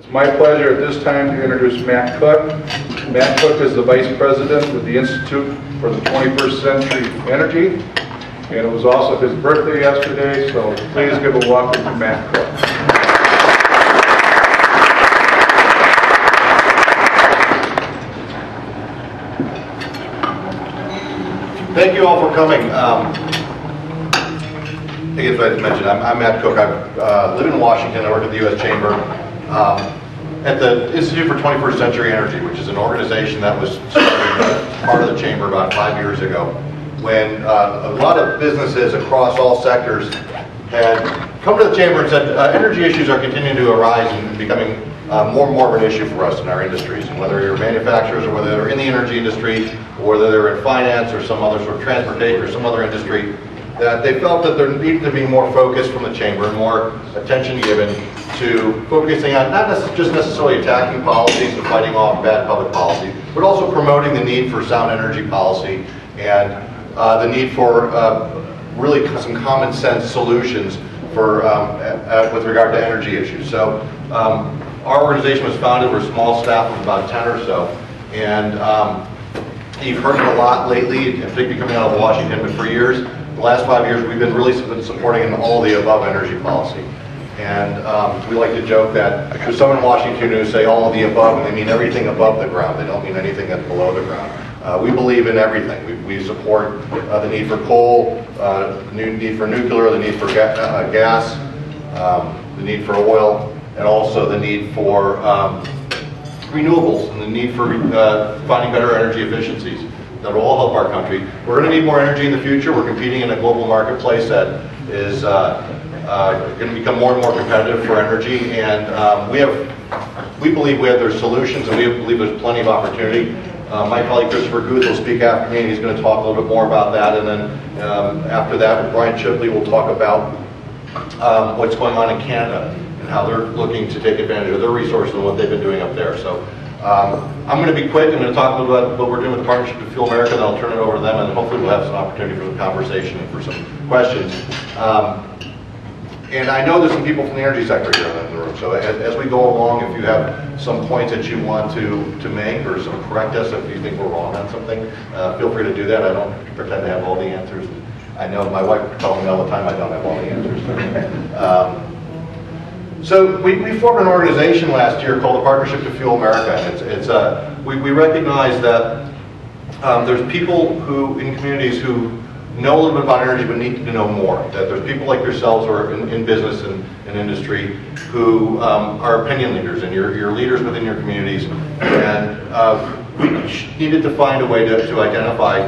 It's my pleasure at this time to introduce Matt Cook. Matt Cook is the Vice President with the Institute for the 21st Century Energy, and it was also his birthday yesterday, so please give a welcome to Matt Cook. Thank you all for coming. I guess I mentioned, I'm Matt Cook. I live in Washington. I work at the U.S. Chamber at the Institute for 21st Century Energy, which is an organization that was started part of the Chamber about 5 years ago, when a lot of businesses across all sectors had come to the Chamber and said energy issues are continuing to arise and becoming more and more of an issue for us in our industries. And whether you're manufacturers or whether they're in the energy industry or whether they're in finance or some other sort of transportation or some other industry, that they felt that there needed to be more focus from the Chamber and more attention given to focusing on not just necessarily attacking policies and fighting off bad public policy, but also promoting the need for sound energy policy and the need for really some common sense solutions for with regard to energy issues. So our organization was founded, we're a small staff of about 10 or so, and you've heard it a lot lately, particularly coming out of Washington, but for years, the last 5 years, we've been really supporting an all the above energy policy. And we like to joke that there's some in Washington who say all of the above, and they mean everything above the ground. They don't mean anything that's below the ground. We believe in everything. We support the need for coal, the need for nuclear, the need for gas, the need for oil, and also the need for renewables and the need for finding better energy efficiencies that will all help our country. We're going to need more energy in the future. We're competing in a global marketplace that is going to become more and more competitive for energy, and we believe there's solutions, and we believe there's plenty of opportunity. My colleague Christopher Guth will speak after me, and he's going to talk a little bit more about that, and then after that, Brian Shipley will talk about what's going on in Canada and how they're looking to take advantage of their resources and what they've been doing up there. So I'm going to be quick. I'm going to talk a little bit about what we're doing with the Partnership to Fuel America, then I'll turn it over to them, and hopefully we'll have some opportunity for some conversation and for some questions. And I know there's some people from the energy sector here in the room, so as we go along, if you have some points that you want to make or some correct us if you think we're wrong on something, feel free to do that. I don't pretend to have all the answers. I know my wife tells me all the time I don't have all the answers. So we formed an organization last year called the Partnership to Fuel America, and we recognize that there's people who in communities who know a little bit about energy but need to know more. That there's people like yourselves who are in business and industry who are opinion leaders, and you're leaders within your communities, and we needed to find a way to identify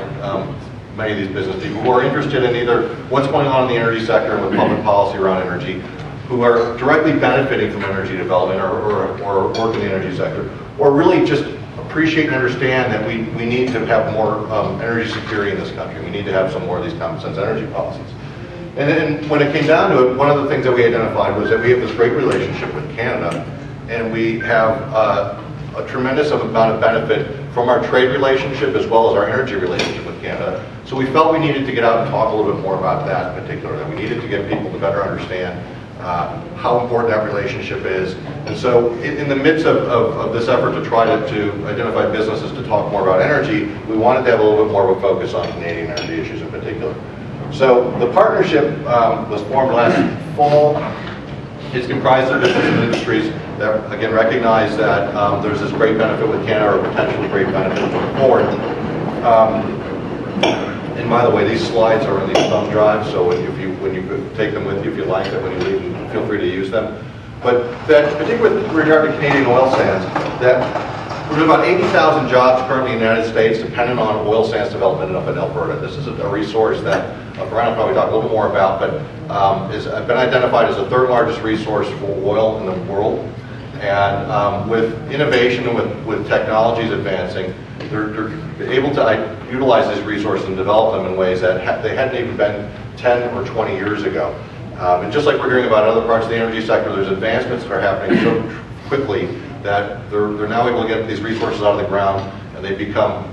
many of these business people who are interested in either what's going on in the energy sector and with public policy around energy, who are directly benefiting from energy development or work in the energy sector, or really just appreciate and understand that we need to have more energy security in this country. We need to have some more of these common sense energy policies. And then when it came down to it, one of the things that we identified was that we have this great relationship with Canada, and we have a tremendous amount of benefit from our trade relationship as well as our energy relationship with Canada. So we felt we needed to get out and talk a little bit more about that in particular, that we needed to get people to better understand how important that relationship is. And so in the midst of this effort to try to identify businesses to talk more about energy, we wanted to have a little bit more of a focus on Canadian energy issues in particular. So the partnership was formed last fall. It's comprised of businesses and industries that, again, recognize that there's this great benefit with Canada, or potentially great benefit going forward. And by the way, these slides are in these thumb drives, so when you take them with you, if you like them, when you leave them, feel free to use them. But that, particularly with regard to Canadian oil sands, that there's about 80,000 jobs currently in the United States dependent on oil sands development up in Alberta. This is a resource that Brian will probably talk a little more about, but has been identified as the third largest resource for oil in the world. And with innovation and with technologies advancing, they're able to utilize these resources and develop them in ways that they hadn't even been 10 or 20 years ago. And just like we're hearing about other parts of the energy sector, there's advancements that are happening so quickly that they're now able to get these resources out of the ground, and they become,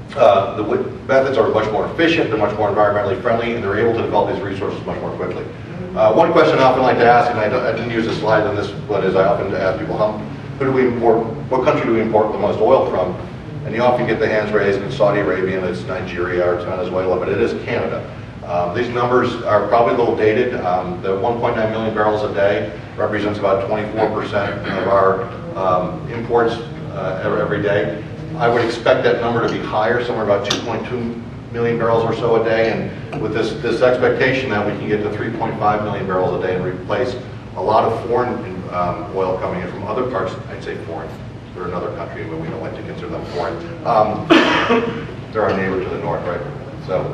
the methods are much more efficient, they're much more environmentally friendly, and they're able to develop these resources much more quickly. One question I often like to ask, and I didn't use a slide on this one, is I often ask people, who do we import, what country do we import the most oil from? And you often get the hands raised, and it's Saudi Arabia, and it's Nigeria, or it's Venezuela, but it is Canada. These numbers are probably a little dated. The 1.9 million barrels a day represents about 24% of our imports every day. I would expect that number to be higher, somewhere about 2.2 million barrels or so a day, and with this expectation that we can get to 3.5 million barrels a day and replace a lot of foreign oil coming in from other parts. I'd say foreign. They're another country, but we don't like to consider them foreign. They're our neighbor to the north, right? So,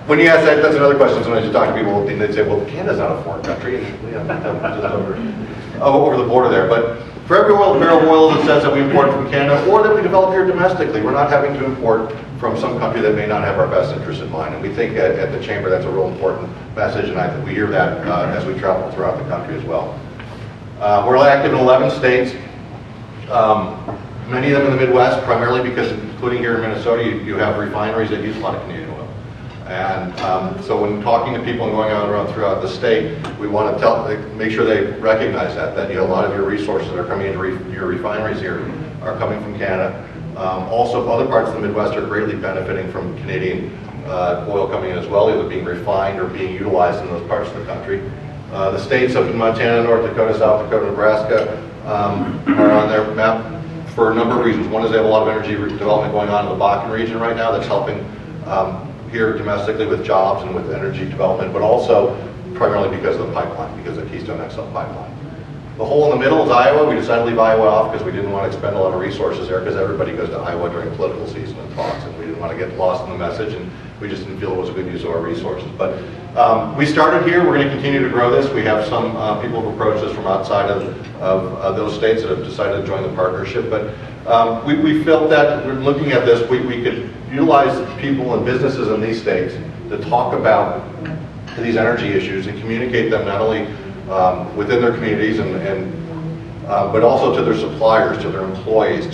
when you ask that, that's another question. Sometimes you talk to people, and they'd say, well, Canada's not a foreign country. Just over the border there. But for every barrel of oil that says that we import from Canada, or that we develop here domestically, we're not having to import from some country that may not have our best interest in mind. And we think at the Chamber that's a real important message, and I think we hear that as we travel throughout the country as well. We're active in 11 states. Many of them in the Midwest, primarily because, including here in Minnesota, you have refineries that use a lot of Canadian oil. And so when talking to people and going around throughout the state, we want to make sure they recognize that a lot of your resources that are coming into your refineries here are coming from Canada. Also, other parts of the Midwest are greatly benefiting from Canadian oil coming in as well, either being refined or being utilized in those parts of the country. The states up in Montana, North Dakota, South Dakota, Nebraska are on their map for a number of reasons. One is they have a lot of energy development going on in the Bakken region right now that's helping here domestically with jobs and with energy development, but also primarily because of the pipeline, because of the Keystone XL pipeline. The hole in the middle is Iowa. We decided to leave Iowa off because we didn't want to expend a lot of resources there, because everybody goes to Iowa during political season and talks, and we didn't want to get lost in the message, and we just didn't feel it was a good use of our resources. But we started here. We're going to continue to grow this. We have some people who have approached us from outside of those states that have decided to join the partnership. But we felt that we're looking at this, we could utilize people and businesses in these states to talk about these energy issues and communicate them not only within their communities but also to their suppliers, to their employees,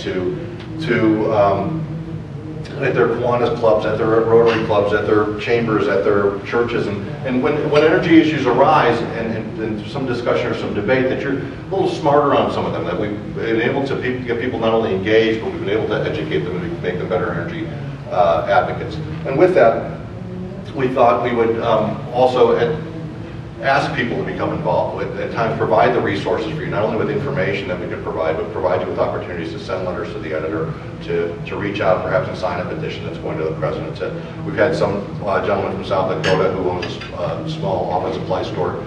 at their Kiwanis clubs, at their Rotary clubs, at their chambers, at their churches, and when energy issues arise and some discussion or some debate, that you're a little smarter on some of them, that we've been able to get people not only engaged, but we've been able to educate them and make them better energy advocates. And with that, we thought we would also ask people to become involved, at times provide the resources for you, not only with information that we could provide, but provide you with opportunities to send letters to the editor, to reach out perhaps and sign a petition that's going to the president. We've had some gentleman from South Dakota who owns a small office supply store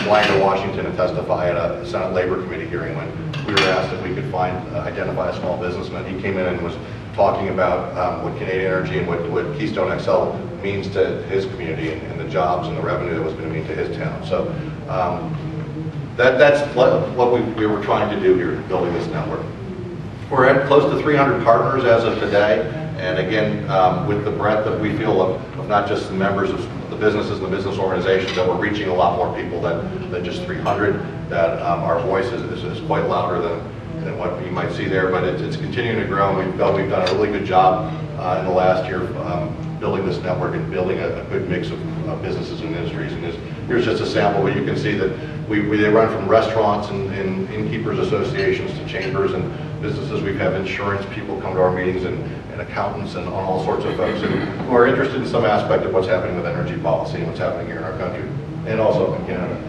flying to Washington and testify at a Senate Labor Committee hearing when we were asked if we could identify a small businessman. He came in and was talking about what Canadian Energy and what Keystone XL means to his community and the jobs and the revenue that was going to mean to his town. So that's what we were trying to do here, building this network. We're at close to 300 partners as of today, and again, with the breadth that we feel of not just the members of the businesses and the business organizations, that we're reaching a lot more people than just 300, that our voice is quite louder than what you might see there, but it's continuing to grow, and we've done a really good job in the last year building this network and building a good mix of businesses and industries. And here's just a sample where you can see that they run from restaurants and innkeepers associations to chambers and businesses. We have insurance people come to our meetings and accountants and all sorts of folks who are interested in some aspect of what's happening with energy policy and what's happening here in our country and also in Canada.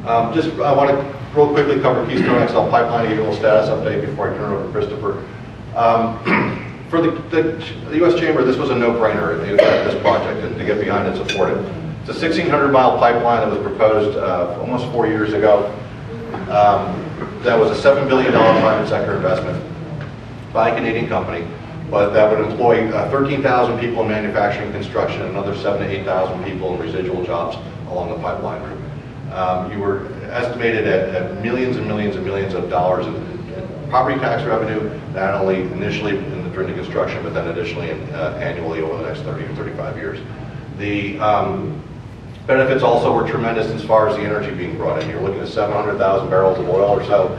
I want to real quickly cover Keystone XL pipeline, give you a little status update before I turn it over to Christopher. For the U.S. Chamber, this was a no-brainer, this project, and to get behind and support it. It's a 1,600-mile pipeline that was proposed almost 4 years ago. That was a $7 billion private sector investment by a Canadian company, but that would employ 13,000 people in manufacturing and construction and another 7,000 to 8,000 people in residual jobs along the pipeline route. You were estimated at millions and millions and millions of dollars in property tax revenue, not only initially during the construction, but then additionally annually over the next 30 to 35 years. The benefits also were tremendous as far as the energy being brought in. You're looking at 700,000 barrels of oil or so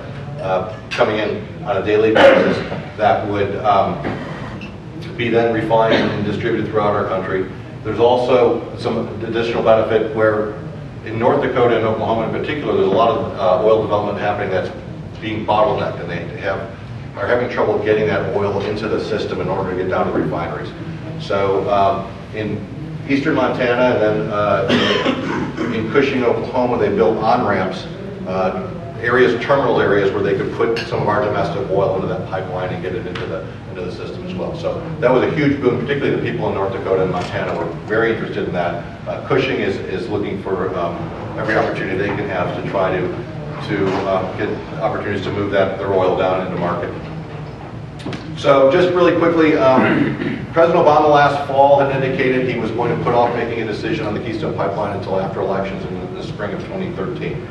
coming in on a daily basis that would be then refined and distributed throughout our country. There's also some additional benefit where in North Dakota and Oklahoma in particular, there's a lot of oil development happening that's being bottlenecked, and they are having trouble getting that oil into the system in order to get down to refineries. So in eastern Montana and then in Cushing, Oklahoma, they built on-ramps, terminal areas where they could put some of our domestic oil into that pipeline and get it into the system as well. So that was a huge boom, particularly the people in North Dakota and Montana were very interested in that. Cushing is looking for every opportunity they can have to try to get opportunities to move their oil down into market. So just really quickly, President Obama last fall had indicated he was going to put off making a decision on the Keystone Pipeline until after elections in the spring of 2013.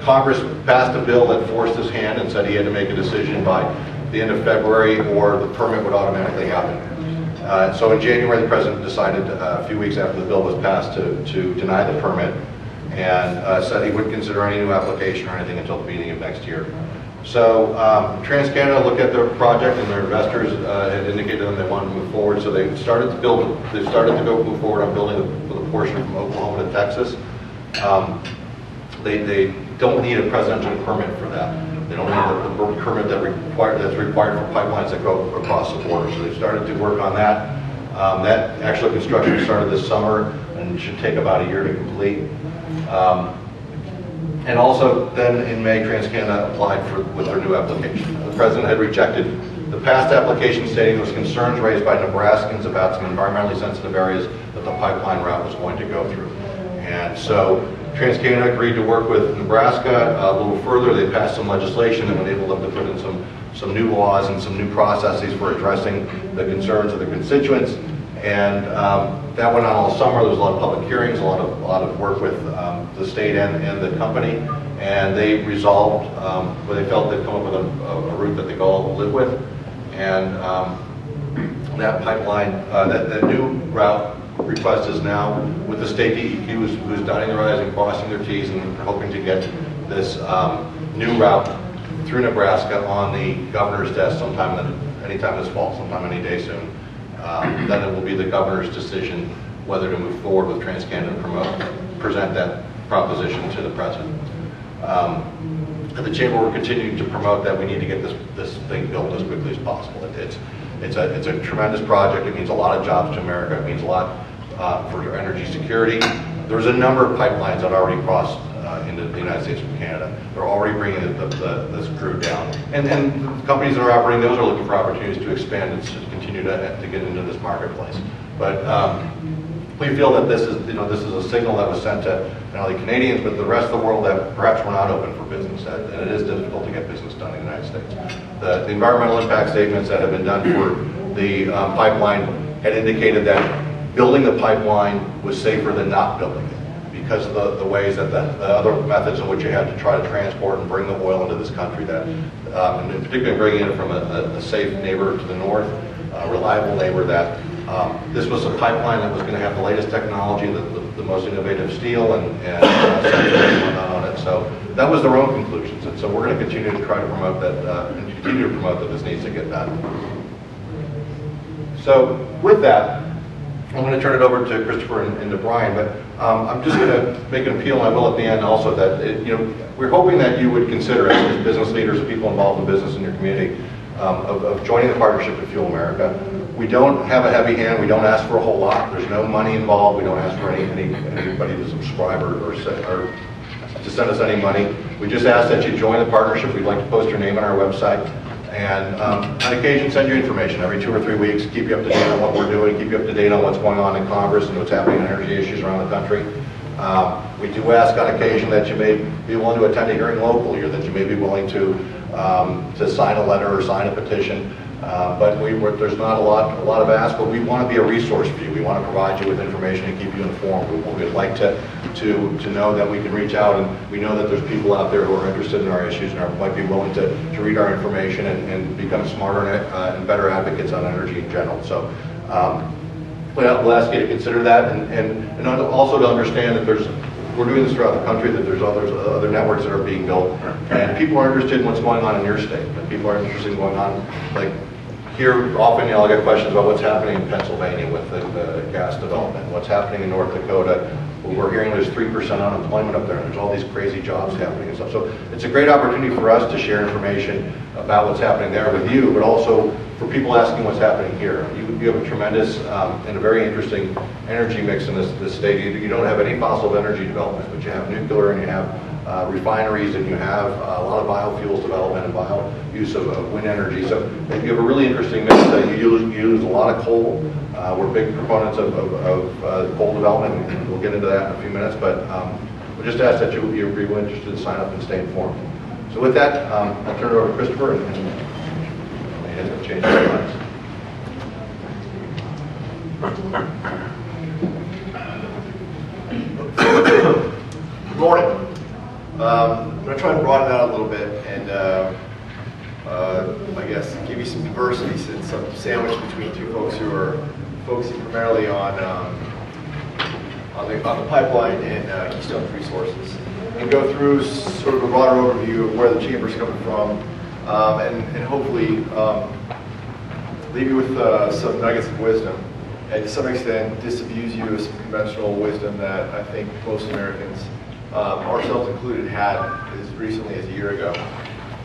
Congress passed a bill that forced his hand and said he had to make a decision by the end of February or the permit would automatically happen. So in January, the President decided a few weeks after the bill was passed to deny the permit and said he wouldn't consider any new application or anything until the beginning of next year. So TransCanada looked at their project and their investors had indicated to them they wanted to move forward. So they started to move forward on building the portion from Oklahoma to Texas. They don't need a presidential permit for that. They don't need the permit that's required for pipelines that go across the border. So they've started to work on that. That actual construction started this summer and should take about a year to complete. And also then in May, TransCanada applied with their new application. The President had rejected the past application stating there was concerns raised by Nebraskans about some environmentally sensitive areas that the pipeline route was going to go through. And so TransCanada agreed to work with Nebraska a little further. They passed some legislation that would enable them to put in some new laws and some new processes for addressing the concerns of the constituents. And that went on all summer. There was a lot of public hearings, a lot of work with the state and the company, and they resolved where they felt they'd come up with a route that they could all live with. And that pipeline, that new route request is now with the state DEQ, who's dotting their I's and crossing their T's and hoping to get this new route through Nebraska on the governor's desk anytime this fall, sometime any day soon. Then it will be the governor's decision whether to move forward with TransCanada and present that proposition to the president. At the chamber, we're continuing to promote that we need to get this thing built as quickly as possible. It's a tremendous project. It means a lot of jobs to America. It means a lot for energy security. There's a number of pipelines that already crossed into the United States from Canada. They're already bringing this crude down. And the companies that are operating those are looking for opportunities to expand and to continue to get into this marketplace. But we feel that this is a signal that was sent to not only Canadians, but the rest of the world that perhaps we're not open for business, and it is difficult to get business done in the United States. The environmental impact statements that have been done for the pipeline had indicated that building the pipeline was safer than not building it because of the ways that the other methods in which you had to try to transport and bring the oil into this country, and particularly bringing it from a safe neighbor to the north, a reliable neighbor, that this was a pipeline that was going to have the latest technology, the most innovative steel, and whatnot on it. So that was their own conclusions, and so we're going to continue to try to promote that and continue to promote that this needs to get done. So with that, I'm going to turn it over to Christopher and to Brian, but I'm just going to make an appeal, and I will at the end also, that we're hoping that you would consider, as business leaders, people involved in business in your community, of joining the partnership with Fuel America. We don't have a heavy hand. We don't ask for a whole lot. There's no money involved. We don't ask for anybody to subscribe or to send us any money. We just ask that you join the partnership. We'd like to post your name on our website. And on occasion, send you information every 2 or 3 weeks, keep you up to date on what we're doing, keep you up to date on what's going on in Congress and what's happening on energy issues around the country. We do ask on occasion that you may be willing to attend a hearing locally, or that you may be willing to sign a letter or sign a petition. But there's not a lot of ask, but we want to be a resource for you. We want to provide you with information and keep you informed. We'd like to know that we can reach out, and we know that there's people out there who are interested in our issues and might be willing to read our information and become smarter and better advocates on energy in general. So we'll ask you to consider that, and also to understand that we're doing this throughout the country, that there's other networks that are being built, and people are interested in what's going on in your state. And people are interested in going on, like Here, often, I'll get questions about what's happening in Pennsylvania with the gas development, what's happening in North Dakota. We're hearing there's 3% unemployment up there, and there's all these crazy jobs happening and stuff. So it's a great opportunity for us to share information about what's happening there with you, but also for people asking what's happening here. You have a tremendous and a very interesting energy mix in this state. You don't have any fossil energy development, but you have nuclear and you have refineries, and you have a lot of biofuels development and use of wind energy. So you have a really interesting mix. You use a lot of coal. We're big proponents of coal development, and we'll get into that in a few minutes, but we just ask that you're really interested to sign up and stay informed. So with that, I'll turn it over to Christopher, and he hasn't changed his minds. Good morning. I'm going to try and broaden out a little bit and I guess give you some diversity, some sandwich between two folks who are focusing primarily on the pipeline and Keystone Resources, and go through sort of a broader overview of where the chamber's coming from, and hopefully leave you with some nuggets of wisdom, and to some extent disabuse you of some conventional wisdom that I think most Americans, ourselves included, had as recently as a year ago.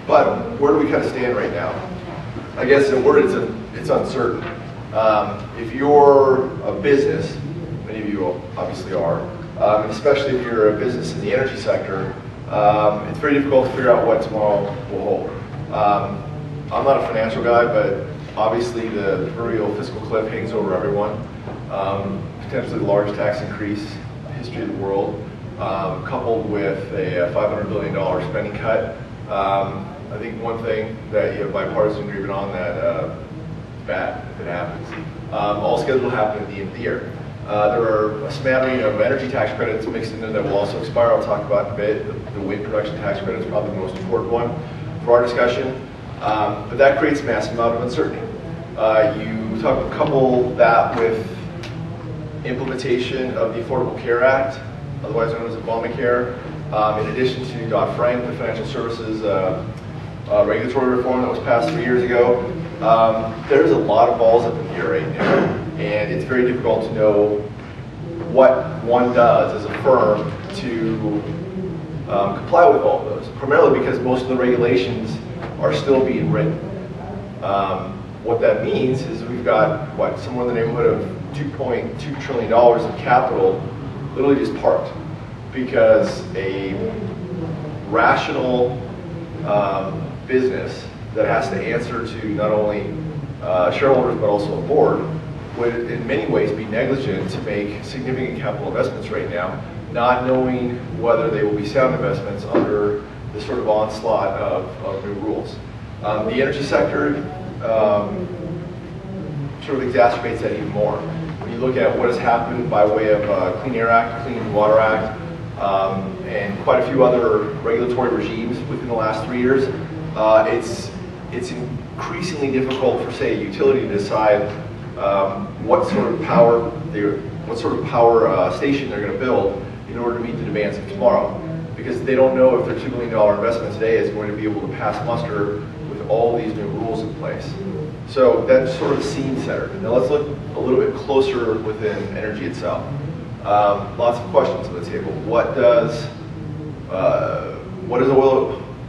But where do we kind of stand right now? I guess in a word, it's uncertain. If you're a business, many of you obviously are, especially if you're a business in the energy sector, it's very difficult to figure out what tomorrow will hold. I'm not a financial guy, but obviously the proverbial fiscal cliff hangs over everyone. Potentially the largest tax increase in the history of the world, coupled with a $500 billion spending cut. I think one thing that you have bipartisan agreement on that is bad if it happens. All scheduled to happen at the end of the year. There are a smattering of energy tax credits mixed in there that will also expire. I'll talk about in a bit. The wind production tax credit is probably the most important one for our discussion. But that creates a massive amount of uncertainty. You couple that with implementation of the Affordable Care Act, otherwise known as Obamacare, in addition to Dodd-Frank, the financial services regulatory reform that was passed 3 years ago. There's a lot of balls up in the air right now, and it's very difficult to know what one does as a firm to comply with all of those, primarily because most of the regulations are still being written. What that means is we've got, somewhere in the neighborhood of $2.2 trillion of capital literally just parked, because a rational business that has to answer to not only shareholders but also a board would in many ways be negligent to make significant capital investments right now, not knowing whether they will be sound investments under this sort of onslaught of new rules. The energy sector sort of exacerbates that even more. When you look at what has happened by way of Clean Air Act, Clean Water Act, and quite a few other regulatory regimes within the last 3 years, it's increasingly difficult for, say, a utility to decide what sort of power station they're going to build in order to meet the demands of tomorrow, because they don't know if their $2 billion investment today is going to be able to pass muster with all these new rules in place. So that's sort of the scene setter. Now let's look a little bit closer within energy itself. Lots of questions on the table. What does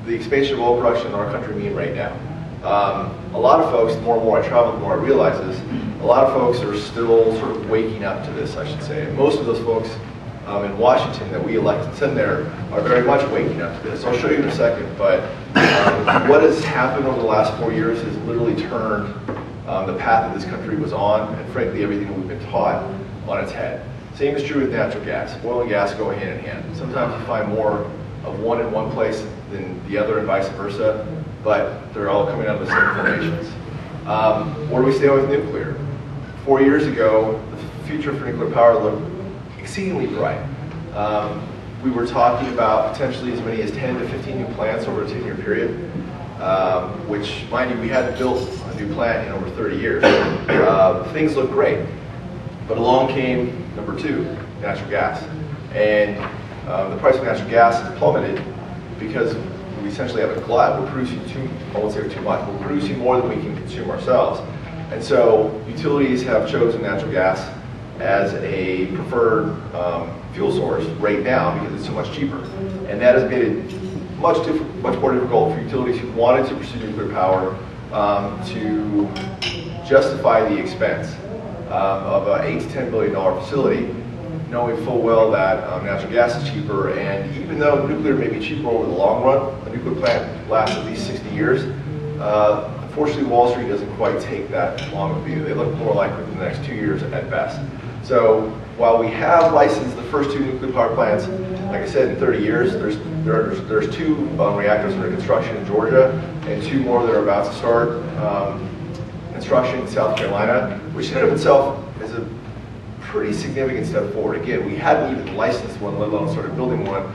the expansion of oil production in our country mean right now? A lot of folks, the more and more I travel, the more I realize this, a lot of folks are still sort of waking up to this, I should say. And most of those folks in Washington that we elect and send there are very much waking up to this. I'll show you in a second, but what has happened over the last 4 years has literally turned the path that this country was on, and frankly everything that we've been taught, on its head. Same is true with natural gas. Oil and gas go hand in hand. Sometimes you find more of one in one place than the other and vice versa, but they're all coming out of the same formations. Where do we stand with nuclear? 4 years ago, the future for nuclear power looked exceedingly bright. We were talking about potentially as many as 10 to 15 new plants over a 10-year period, which, mind you, we hadn't built a new plant in over 30 years. Things looked great. But along came number two, natural gas. And the price of natural gas has plummeted because we essentially have a glut. We're producing I won't say too much, we're producing more than we can consume ourselves. And so utilities have chosen natural gas as a preferred fuel source right now because it's so much cheaper. And that has made it much more difficult for utilities who wanted to pursue nuclear power to justify the expense of an $8 to $10 billion facility, knowing full well that natural gas is cheaper. And even though nuclear may be cheaper over the long run, a nuclear plant lasts at least 60 years. Unfortunately, Wall Street doesn't quite take that long a view. They look more like within the next 2 years at best. So while we have licensed the first 2 nuclear power plants, like I said, in 30 years, there's 2 reactors under construction in Georgia and 2 more that are about to start construction in South Carolina, which in and of itself is a pretty significant step forward. Again, we hadn't even licensed one, let alone started building one,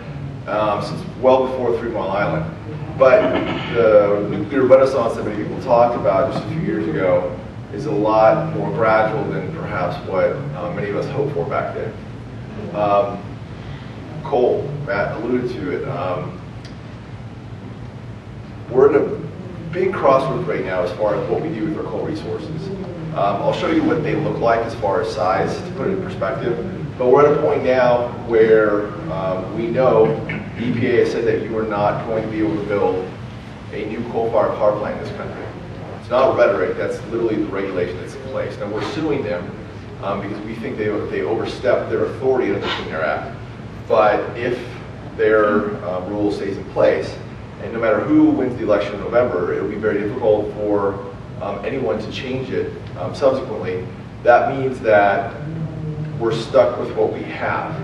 since well before 3 Mile Island. But the nuclear renaissance that many people talked about just a few years ago is a lot more gradual than perhaps what many of us hoped for back then. Coal, Matt alluded to it. We're at a big crossroads right now as far as what we do with our coal resources. I'll show you what they look like as far as size to put it in perspective. But we're at a point now where we know the EPA has said that you are not going to be able to build a new coal-fired power plant in this country. It's not rhetoric, that's literally the regulation that's in place. Now we're suing them because we think they overstepped their authority under the Clean Air Act. But if their rule stays in place, and no matter who wins the election in November, it will be very difficult for anyone to change it subsequently. That means that we're stuck with what we have.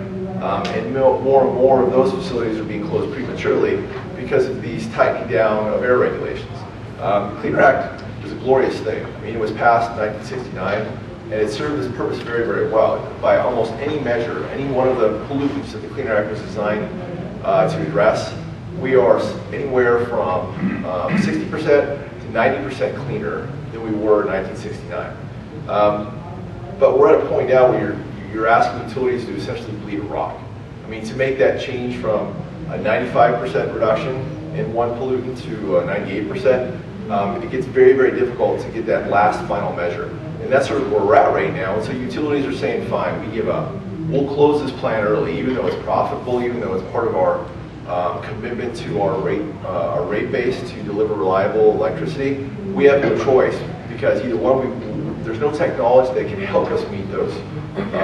And more and more of those facilities are being closed prematurely because of these tightening down of air regulations. The Clean Air Act is a glorious thing. I mean, it was passed in 1969, and it served this purpose very, very well. By almost any measure, any one of the pollutants that the Clean Air Act was designed to address, we are anywhere from 60% to 90% cleaner than we were in 1969. But we're at a point now where you're asking utilities to essentially bleed a rock. I mean, to make that change from a 95% reduction in one pollutant to 98%, it gets very, very difficult to get that last final measure. And that's sort of where we're at right now. And so utilities are saying, fine, we give up. We'll close this plant early, even though it's profitable, even though it's part of our commitment to our rate base to deliver reliable electricity. We have no choice because either one, there's no technology that can help us meet those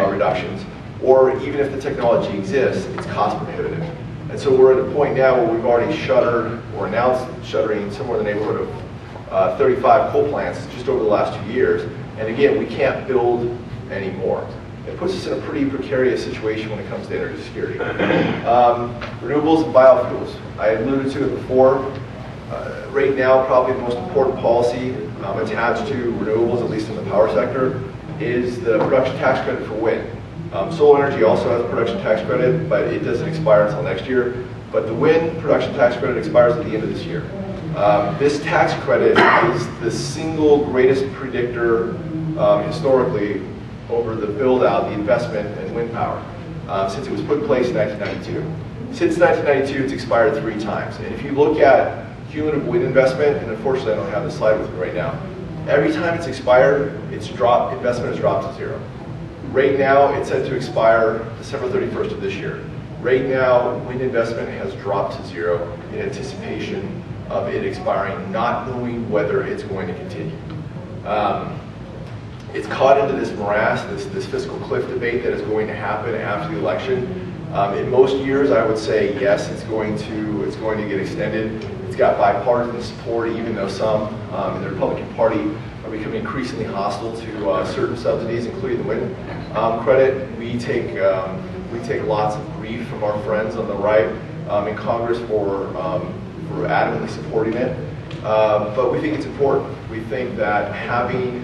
reductions, or even if the technology exists, it's cost prohibitive. And so we're at a point now where we've already shuttered or announced shuttering somewhere in the neighborhood of 35 coal plants just over the last 2 years. And again, we can't build any more. It puts us in a pretty precarious situation when it comes to energy security. Renewables and biofuels. I alluded to it before. Right now, probably the most important policy attached to renewables, at least in the power sector, is the production tax credit for wind. Solar energy also has a production tax credit, but it doesn't expire until next year. But the wind production tax credit expires at the end of this year. This tax credit is the single greatest predictor historically over the build-out, the investment in wind power, since it was put in place in 1992. Since 1992, it's expired 3 times. And if you look at cumulative wind investment, and unfortunately I don't have the slide with me right now, every time it's expired, investment has dropped to 0. Right now, it's set to expire December 31st of this year. Right now, wind investment has dropped to 0 in anticipation of it expiring, not knowing whether it's going to continue. It's caught into this morass, this fiscal cliff debate that is going to happen after the election. In most years, I would say yes, it's going to get extended. It's got bipartisan support, even though some in the Republican Party are becoming increasingly hostile to certain subsidies, including the wind credit. We take lots of grief from our friends on the right in Congress for adamantly supporting it. But we think it's important. We think that having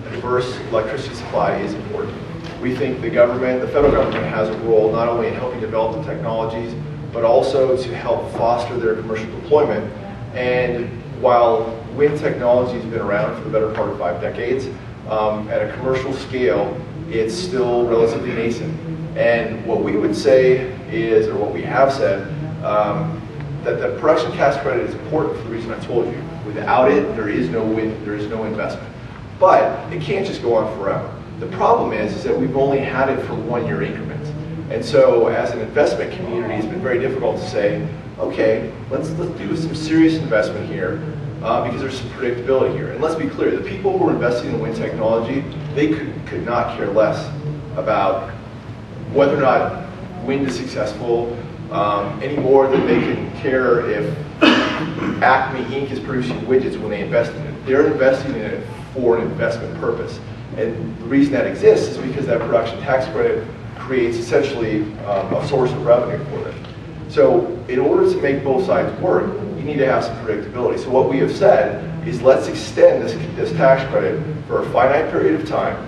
a diverse electricity supply is important. We think the government, the federal government, has a role not only in helping develop the technologies, but also to help foster their commercial deployment. And while wind technology has been around for the better part of 5 decades, at a commercial scale, it's still relatively nascent. And what we would say is, or what we have said, that the production tax credit is important for the reason I told you. Without it, there is no wind, there is no investment. But it can't just go on forever. The problem is that we've only had it for 1-year increments. And so as an investment community, it's been very difficult to say, okay, let's do some serious investment here because there's some predictability here. And let's be clear, the people who are investing in wind technology, they could not care less about whether or not wind is successful any more than they can care if Acme Inc. is producing widgets when they invest in it. They're investing in it for an investment purpose. And the reason that exists is because that production tax credit creates essentially a source of revenue for them. So in order to make both sides work, you need to have some predictability. So what we have said is let's extend this tax credit for a finite period of time.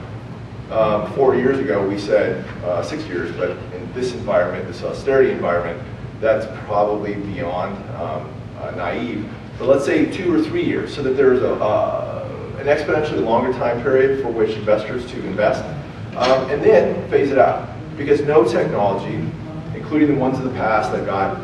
4 years ago we said 6 years, but in this environment, this austerity environment, that's probably beyond naive. But let's say 2 or 3 years, so that there's an exponentially longer time period for which investors to invest, and then phase it out. Because no technology, including the ones of the past that got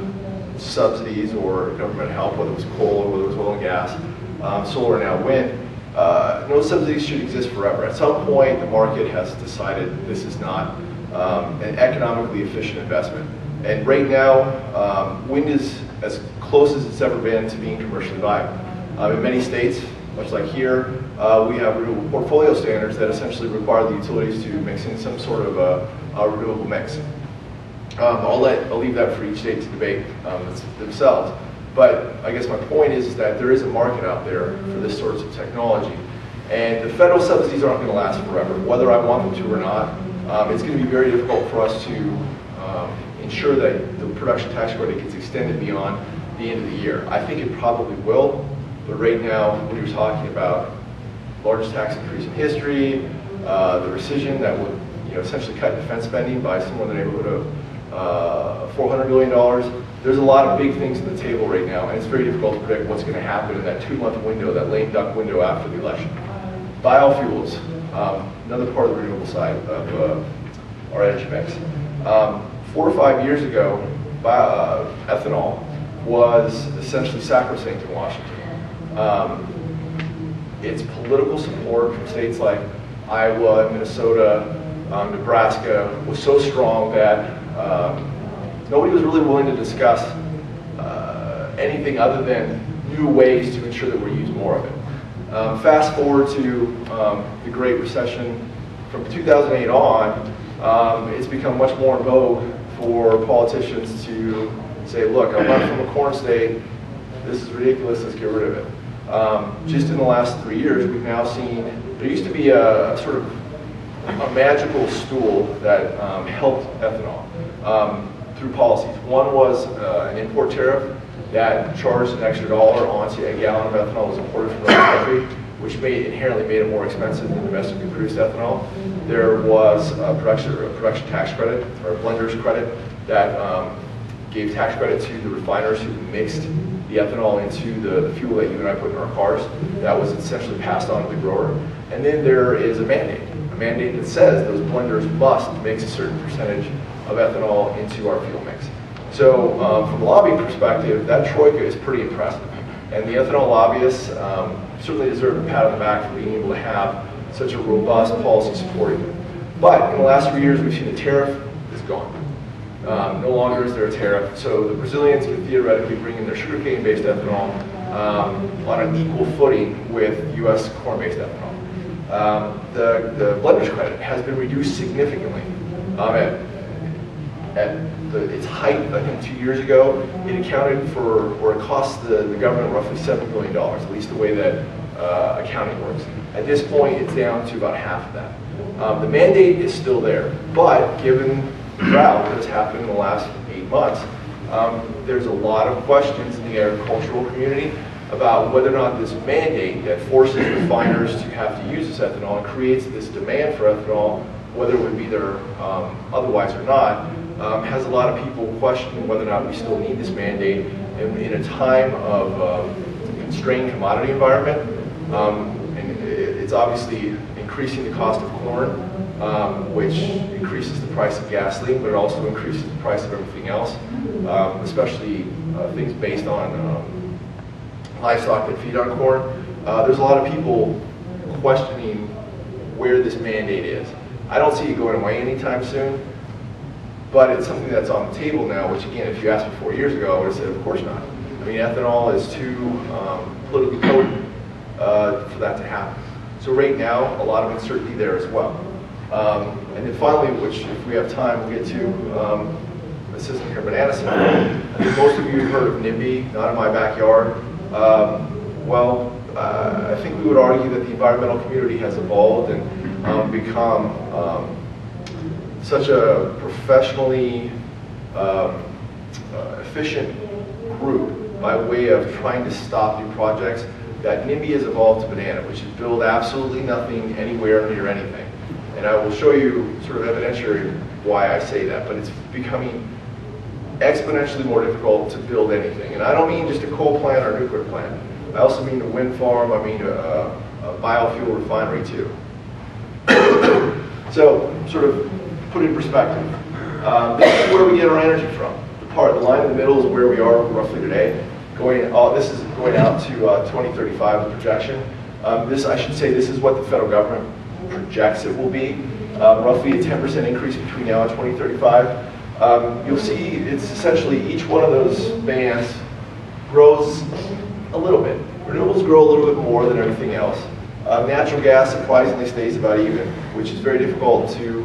subsidies or government help, whether it was coal or whether it was oil and gas, solar, now wind, no subsidies should exist forever. At some point, the market has decided this is not an economically efficient investment. And right now, wind is as close as it's ever been to being commercially viable. In many states, much like here, we have renewable portfolio standards that essentially require the utilities to mix in some sort of a renewable mix. I'll leave that for each state to debate themselves. But I guess my point is that there is a market out there for this sorts of technology. And the federal subsidies aren't going to last forever, whether I want them to or not. It's going to be very difficult for us to ensure that the production tax credit gets extended beyond the end of the year. I think it probably will, but right now we were talking about largest tax increase in history, the rescission that would essentially cut defense spending by somewhere in the neighborhood of $400 billion. There's a lot of big things on the table right now, and it's very difficult to predict what's going to happen in that 2-month window, that lame duck window after the election. Biofuels, another part of the renewable side of our energy mix. 4 or 5 years ago, ethanol was essentially sacrosanct in Washington. Its political support from states like Iowa, Minnesota, Nebraska was so strong that nobody was really willing to discuss anything other than new ways to ensure that we use more of it. Fast forward to the Great Recession, from 2008 on, it's become much more in vogue for politicians to say, look, I'm not from a corn state, this is ridiculous, let's get rid of it. Just in the last 3 years, we've now seen, there used to be a sort of a magical stool that helped ethanol through policies. One was an import tariff that charged an extra $1 onto a gallon of ethanol that was imported from another country, which inherently made it more expensive than domestically produced ethanol. There was a production tax credit, or a blender's credit, that gave tax credit to the refiners who mixed the ethanol into the fuel that you and I put in our cars. That was essentially passed on to the grower. And then there is a mandate that says those blenders must mix a certain percentage of ethanol into our fuel mix. So from a lobbying perspective, that troika is pretty impressive. And the ethanol lobbyists certainly deserve a pat on the back for being able to have such a robust policy supporting them. But in the last 3 years, we've seen the tariff is gone. No longer is there a tariff. So the Brazilians can theoretically bring in their sugarcane-based ethanol on an equal footing with U.S. corn-based ethanol. The blender's credit has been reduced significantly. At its height, I think 2 years ago, it accounted for, or it cost the government roughly $7 billion, at least the way that accounting works. At this point, it's down to about half of that. The mandate is still there, but given the drought that has happened in the last 8 months, there's a lot of questions in the agricultural community about whether or not this mandate that forces refiners to have to use this ethanol and creates this demand for ethanol, whether it would be there otherwise or not, has a lot of people questioning whether or not we still need this mandate in a time of constrained commodity environment. And it's obviously increasing the cost of corn, which increases the price of gasoline, but it also increases the price of everything else, especially things based on livestock that feed on corn. There's a lot of people questioning where this mandate is. I don't see it going away anytime soon, but it's something that's on the table now, which again, if you asked me 4 years ago, I would have said, of course not. I mean, ethanol is too politically potent for that to happen. So right now, a lot of uncertainty there as well. And then finally, which if we have time, we'll get to Assistant Here Banana Center. I think most of you have heard of NIMBY, not in my backyard. I think we would argue that the environmental community has evolved and become such a professionally efficient group by way of trying to stop new projects that NIMBY has evolved to Banana, which is build absolutely nothing anywhere near anything. And I will show you sort of evidentiary why I say that, but it's becoming exponentially more difficult to build anything. And I don't mean just a coal plant or a nuclear plant. I also mean a wind farm, I mean a biofuel refinery too. So, sort of put in perspective. This is where we get our energy from. The line in the middle is where we are roughly today. This is going out to 2035, the projection. I should say, this is what the federal government projects it will be. Roughly a 10% increase between now and 2035. You'll see it's essentially each one of those bands grows a little bit. Renewables grow a little bit more than everything else. Natural gas surprisingly stays about even, which is very difficult to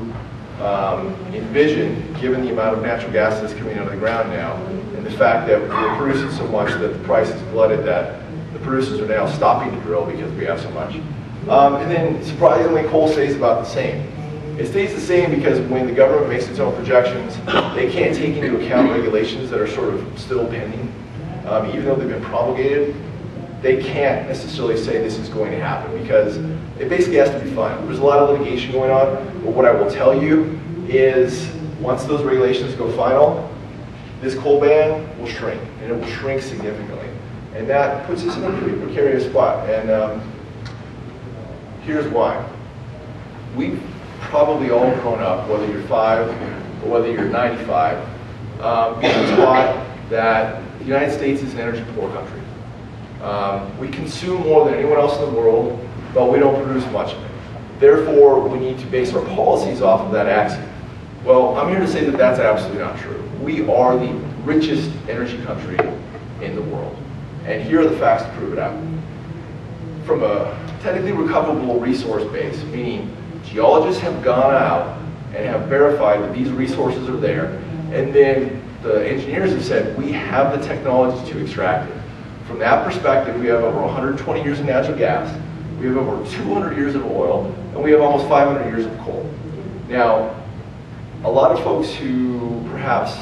envision given the amount of natural gas that's coming out of the ground now, and the fact that we're producing so much that the price is flooded that the producers are now stopping to drill because we have so much. And then surprisingly, coal stays about the same. It stays the same because when the government makes its own projections, they can't take into account regulations that are sort of still pending. Even though they've been promulgated, they can't necessarily say this is going to happen because it basically has to be final. There's a lot of litigation going on, but what I will tell you is once those regulations go final, this coal ban will shrink, and it will shrink significantly. And that puts us in a pretty precarious spot, and here's why. We've probably all grown up, whether you're 5 or whether you're 95, being taught that the United States is an energy poor country. We consume more than anyone else in the world, but we don't produce much of it. Therefore, we need to base our policies off of that axiom. Well, I'm here to say that that's absolutely not true. We are the richest energy country in the world. And here are the facts to prove it out. From a technically recoverable resource base, meaning geologists have gone out and have verified that these resources are there, and then the engineers have said, we have the technology to extract it. From that perspective, we have over 120 years of natural gas, we have over 200 years of oil, and we have almost 500 years of coal. Now, a lot of folks who perhaps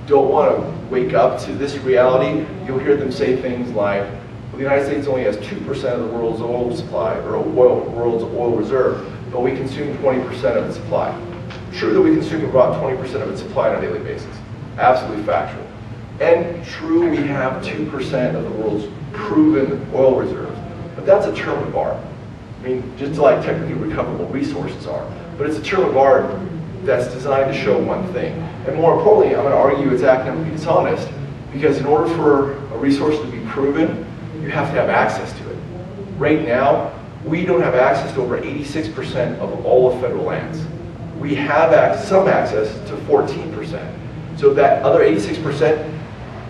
don't want to wake up to this reality, you'll hear them say things like, well, the United States only has 2% of the world's oil supply, or world's oil reserve, but we consume 20% of its supply. True that we consume about 20% of its supply on a daily basis. Absolutely factual. And true, we have 2% of the world's proven oil reserves, but that's a term of art. I mean, just like technically recoverable resources are, but it's a term of art that's designed to show one thing. And more importantly, I'm going to argue it's academically dishonest, because in order for a resource to be proven, you have to have access to it. Right now, we don't have access to over 86% of all of federal lands. We have some access to 14%. So that other 86%,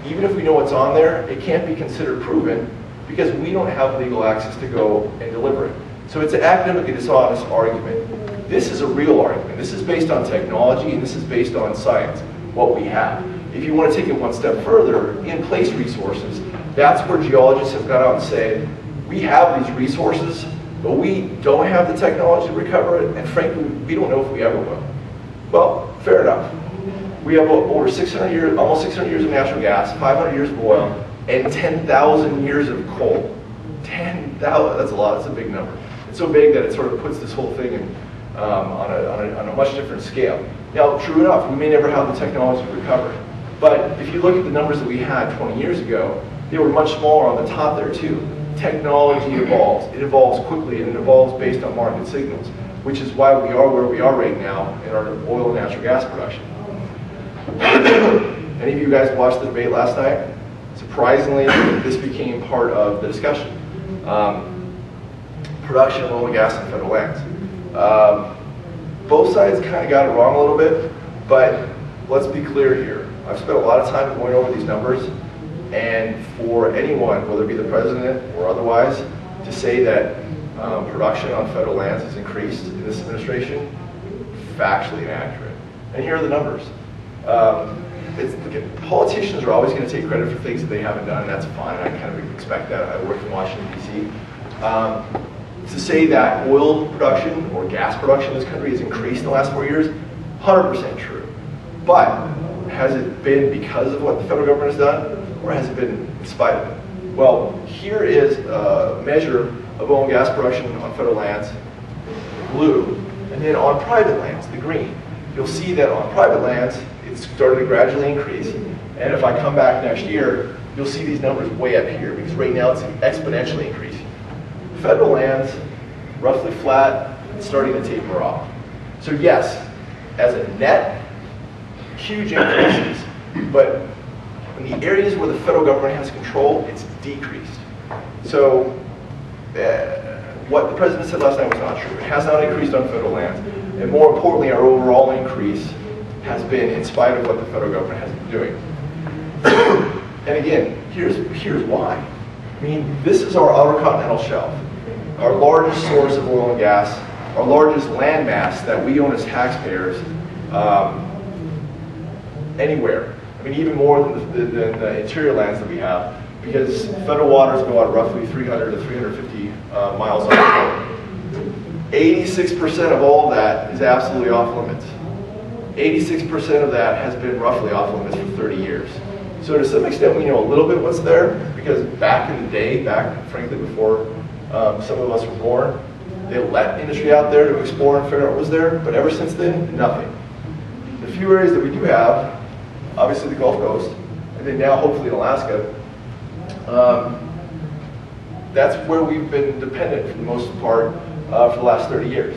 even if we know what's on there, it can't be considered proven because we don't have legal access to go and deliver it. So it's an academically dishonest argument. This is a real argument. This is based on technology, and this is based on science, what we have. If you want to take it one step further, in-place resources, that's where geologists have gone out and said, we have these resources, but we don't have the technology to recover it, and frankly, we don't know if we ever will. Well, fair enough. We have over 600 years, almost 600 years of natural gas, 500 years of oil, and 10,000 years of coal. 10,000, that's a lot, that's a big number. It's so big that it sort of puts this whole thing in, on a much different scale. Now, true enough, we may never have the technology to recover it. But if you look at the numbers that we had 20 years ago, they were much smaller on the top there too. Technology evolves. It evolves quickly, and it evolves based on market signals, which is why we are where we are right now in our oil and natural gas production. Any of you guys watched the debate last night? Surprisingly, this became part of the discussion. production of oil and gas on federal lands. Both sides kind of got it wrong a little bit, but let's be clear here. I've spent a lot of time going over these numbers, and for anyone, whether it be the president or otherwise, to say that production on federal lands has increased in this administration, factually inaccurate. And here are the numbers. Politicians are always going to take credit for things that they haven't done, and that's fine. I kind of expect that. I work in Washington, D.C. To say that oil production or gas production in this country has increased in the last 4 years, 100% true. But has it been because of what the federal government has done, or has it been in spite of it? Well, here is a measure of oil and gas production on federal lands, blue, and then on private lands, the green. You'll see that on private lands, it's started to gradually increase. And if I come back next year, you'll see these numbers way up here, because right now it's exponentially increasing. Federal lands, roughly flat, starting to taper off. So yes, as a net, huge increases, but in the areas where the federal government has control, it's decreased. So what the president said last night was not true. It has not increased on federal lands, and more importantly, our overall increase has been in spite of what the federal government has been doing. And again, here's why. I mean, this is our outer continental shelf, our largest source of oil and gas, our largest land mass that we own as taxpayers anywhere. I mean, even more than the interior lands that we have, because federal waters go out roughly 300 to 350 miles offshore. 86% of all of that is absolutely off limits. 86% of that has been roughly off limits for 30 years. So to some extent, we know a little bit what's there, because back in the day, back frankly before some of us were born, they let industry out there to explore and figure out what was there, but ever since then, nothing. The few areas that we do have, obviously the Gulf Coast, and then now hopefully in Alaska, that's where we've been dependent for the most part for the last 30 years.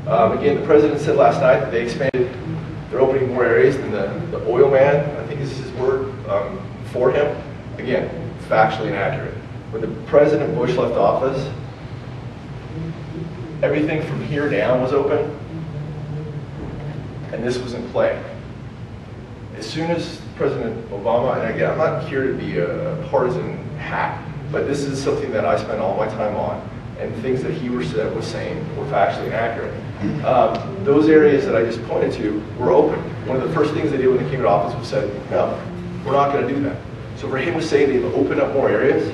Again, the president said last night that they expanded, they're opening more areas than the oil man, I think this is his word, for him. Again, factually inaccurate. When the President Bush left office, everything from here down was open, and this was in play. As soon as President Obama, and again, I'm not here to be a partisan hack, but this is something that I spend all my time on, and things that he was saying were factually inaccurate. Those areas that I just pointed to were open. One of the first things they did when they came to office was said, no, we're not going to do that. So for him to say they've opened up more areas,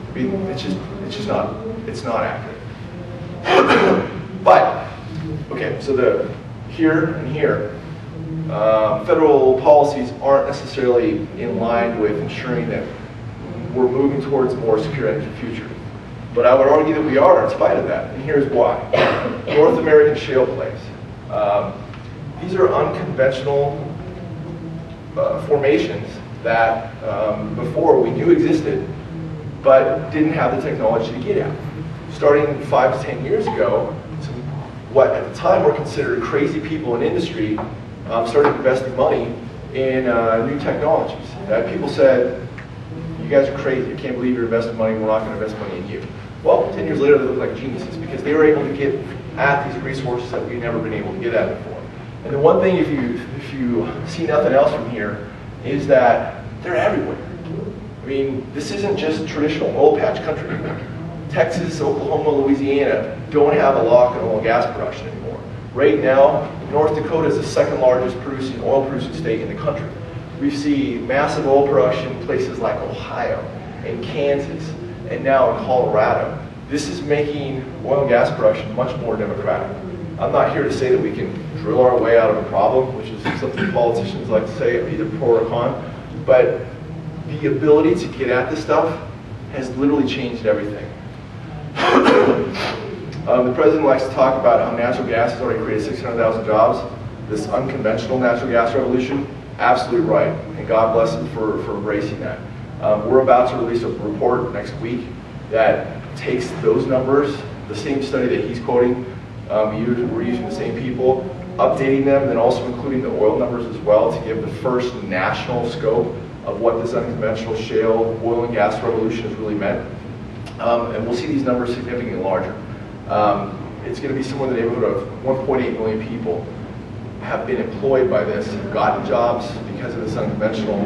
I mean, it's not accurate. But, okay, so the here and here, federal policies aren't necessarily in line with ensuring that we're moving towards a more secure energy future. But I would argue that we are in spite of that, and here's why. North American shale plays. These are unconventional formations that before we knew existed, but didn't have the technology to get at. Starting 5 to 10 years ago, what at the time were considered crazy people in industry started investing money in new technologies. That people said, you guys are crazy, I can't believe you're investing money, we're not going to invest money in you. Well, 10 years later they look like geniuses because they were able to get at these resources that we've never been able to get at before. And the one thing, if you see nothing else from here, is that they're everywhere. I mean, this isn't just traditional oil patch country anymore. Texas, Oklahoma, Louisiana don't have a lock on oil and gas production anymore. Right now, North Dakota is the second largest oil producing state in the country. We see massive oil production in places like Ohio and Kansas and now in Colorado. This is making oil and gas production much more democratic. I'm not here to say that we can drill our way out of a problem, which is something politicians like to say, either pro or con, but the ability to get at this stuff has literally changed everything. The president likes to talk about how natural gas has already created 600,000 jobs. This unconventional natural gas revolution, absolutely right, and God bless him for embracing that. We're about to release a report next week that takes those numbers, the same study that he's quoting, we're using the same people, updating them, and then also including the oil numbers as well to give the first national scope of what this unconventional shale oil and gas revolution has really meant. And we'll see these numbers significantly larger. It's going to be somewhere in the neighborhood of 1.8 million people have been employed by this, have gotten jobs because of this unconventional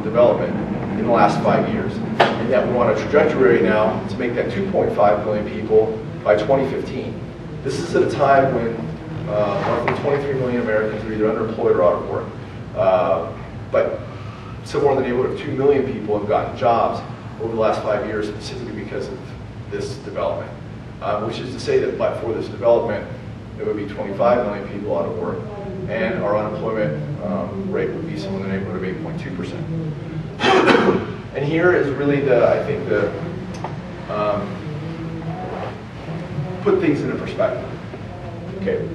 development in the last 5 years. And yet we're on a trajectory now to make that 2.5 million people by 2015. This is at a time when roughly 23 million Americans are either underemployed or out of work. But somewhere in the neighborhood of 2 million people have gotten jobs over the last 5 years specifically because of this development. Which is to say that but for this development, there would be 25 million people out of work, and our unemployment rate would be somewhere in the neighborhood of 8.2%. And here is really I think put things into perspective. Okay,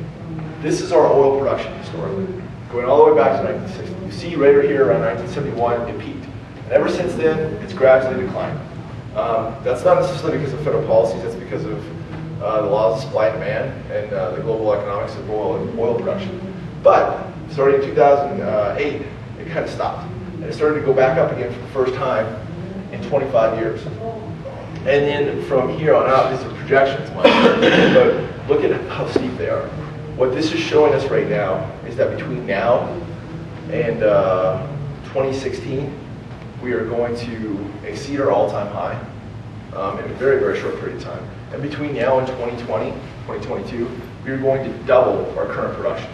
this is our oil production historically, going all the way back to 1960. You see right here around 1971, it peaked. And ever since then, it's gradually declined. That's not necessarily because of federal policies, that's because of the laws of supply and demand and the global economics of oil production. But starting in 2008, it kind of stopped. And it started to go back up again for the first time in 25 years. And then from here on out, these are projections, but look at how steep they are. What this is showing us right now is that between now and 2016, we are going to exceed our all-time high in a very, very short period of time. And between now and 2020, 2022, we are going to double our current production.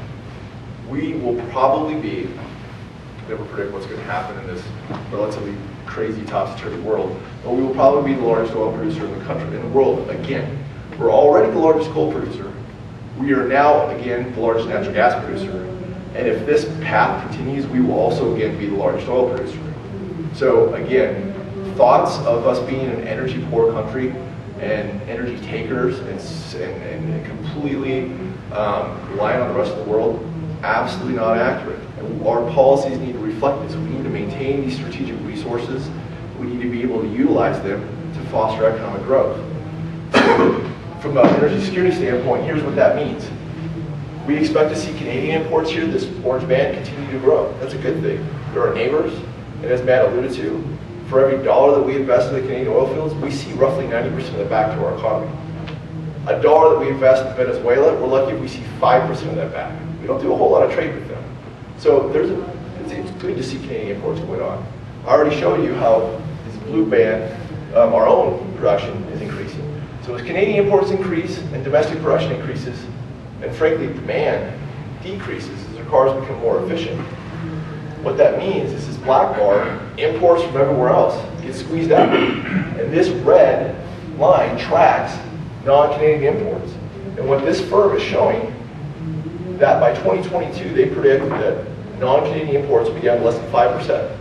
We will probably be, never predict what's going to happen in this relatively crazy topsy-turvy world, but we will probably be the largest oil producer in the country, in the world again. We're already the largest coal producer. We are now, again, the largest natural gas producer. And if this path continues, we will also, again, be the largest oil producer. So, again, thoughts of us being an energy-poor country and energy takers and completely relying on the rest of the world, absolutely not accurate. And our policies need to reflect this. We need to maintain these strategic resources. We need to be able to utilize them to foster economic growth. From an energy security standpoint, here's what that means. We expect to see Canadian imports here, this orange band, continue to grow. That's a good thing. They're our neighbors, and as Matt alluded to, for every dollar that we invest in the Canadian oil fields, we see roughly 90% of that back to our economy. A dollar that we invest in Venezuela, we're lucky if we see 5% of that back. We don't do a whole lot of trade with them. So it's good to see Canadian imports going on. I already showed you how this blue band, our own production is increasing. So as Canadian imports increase and domestic production increases, and frankly demand decreases as our cars become more efficient, what that means is this black bar, imports from everywhere else, get squeezed out. And this red line tracks non-Canadian imports. And what this firm is showing, that by 2022, they predict that non-Canadian imports will be down to less than 5%.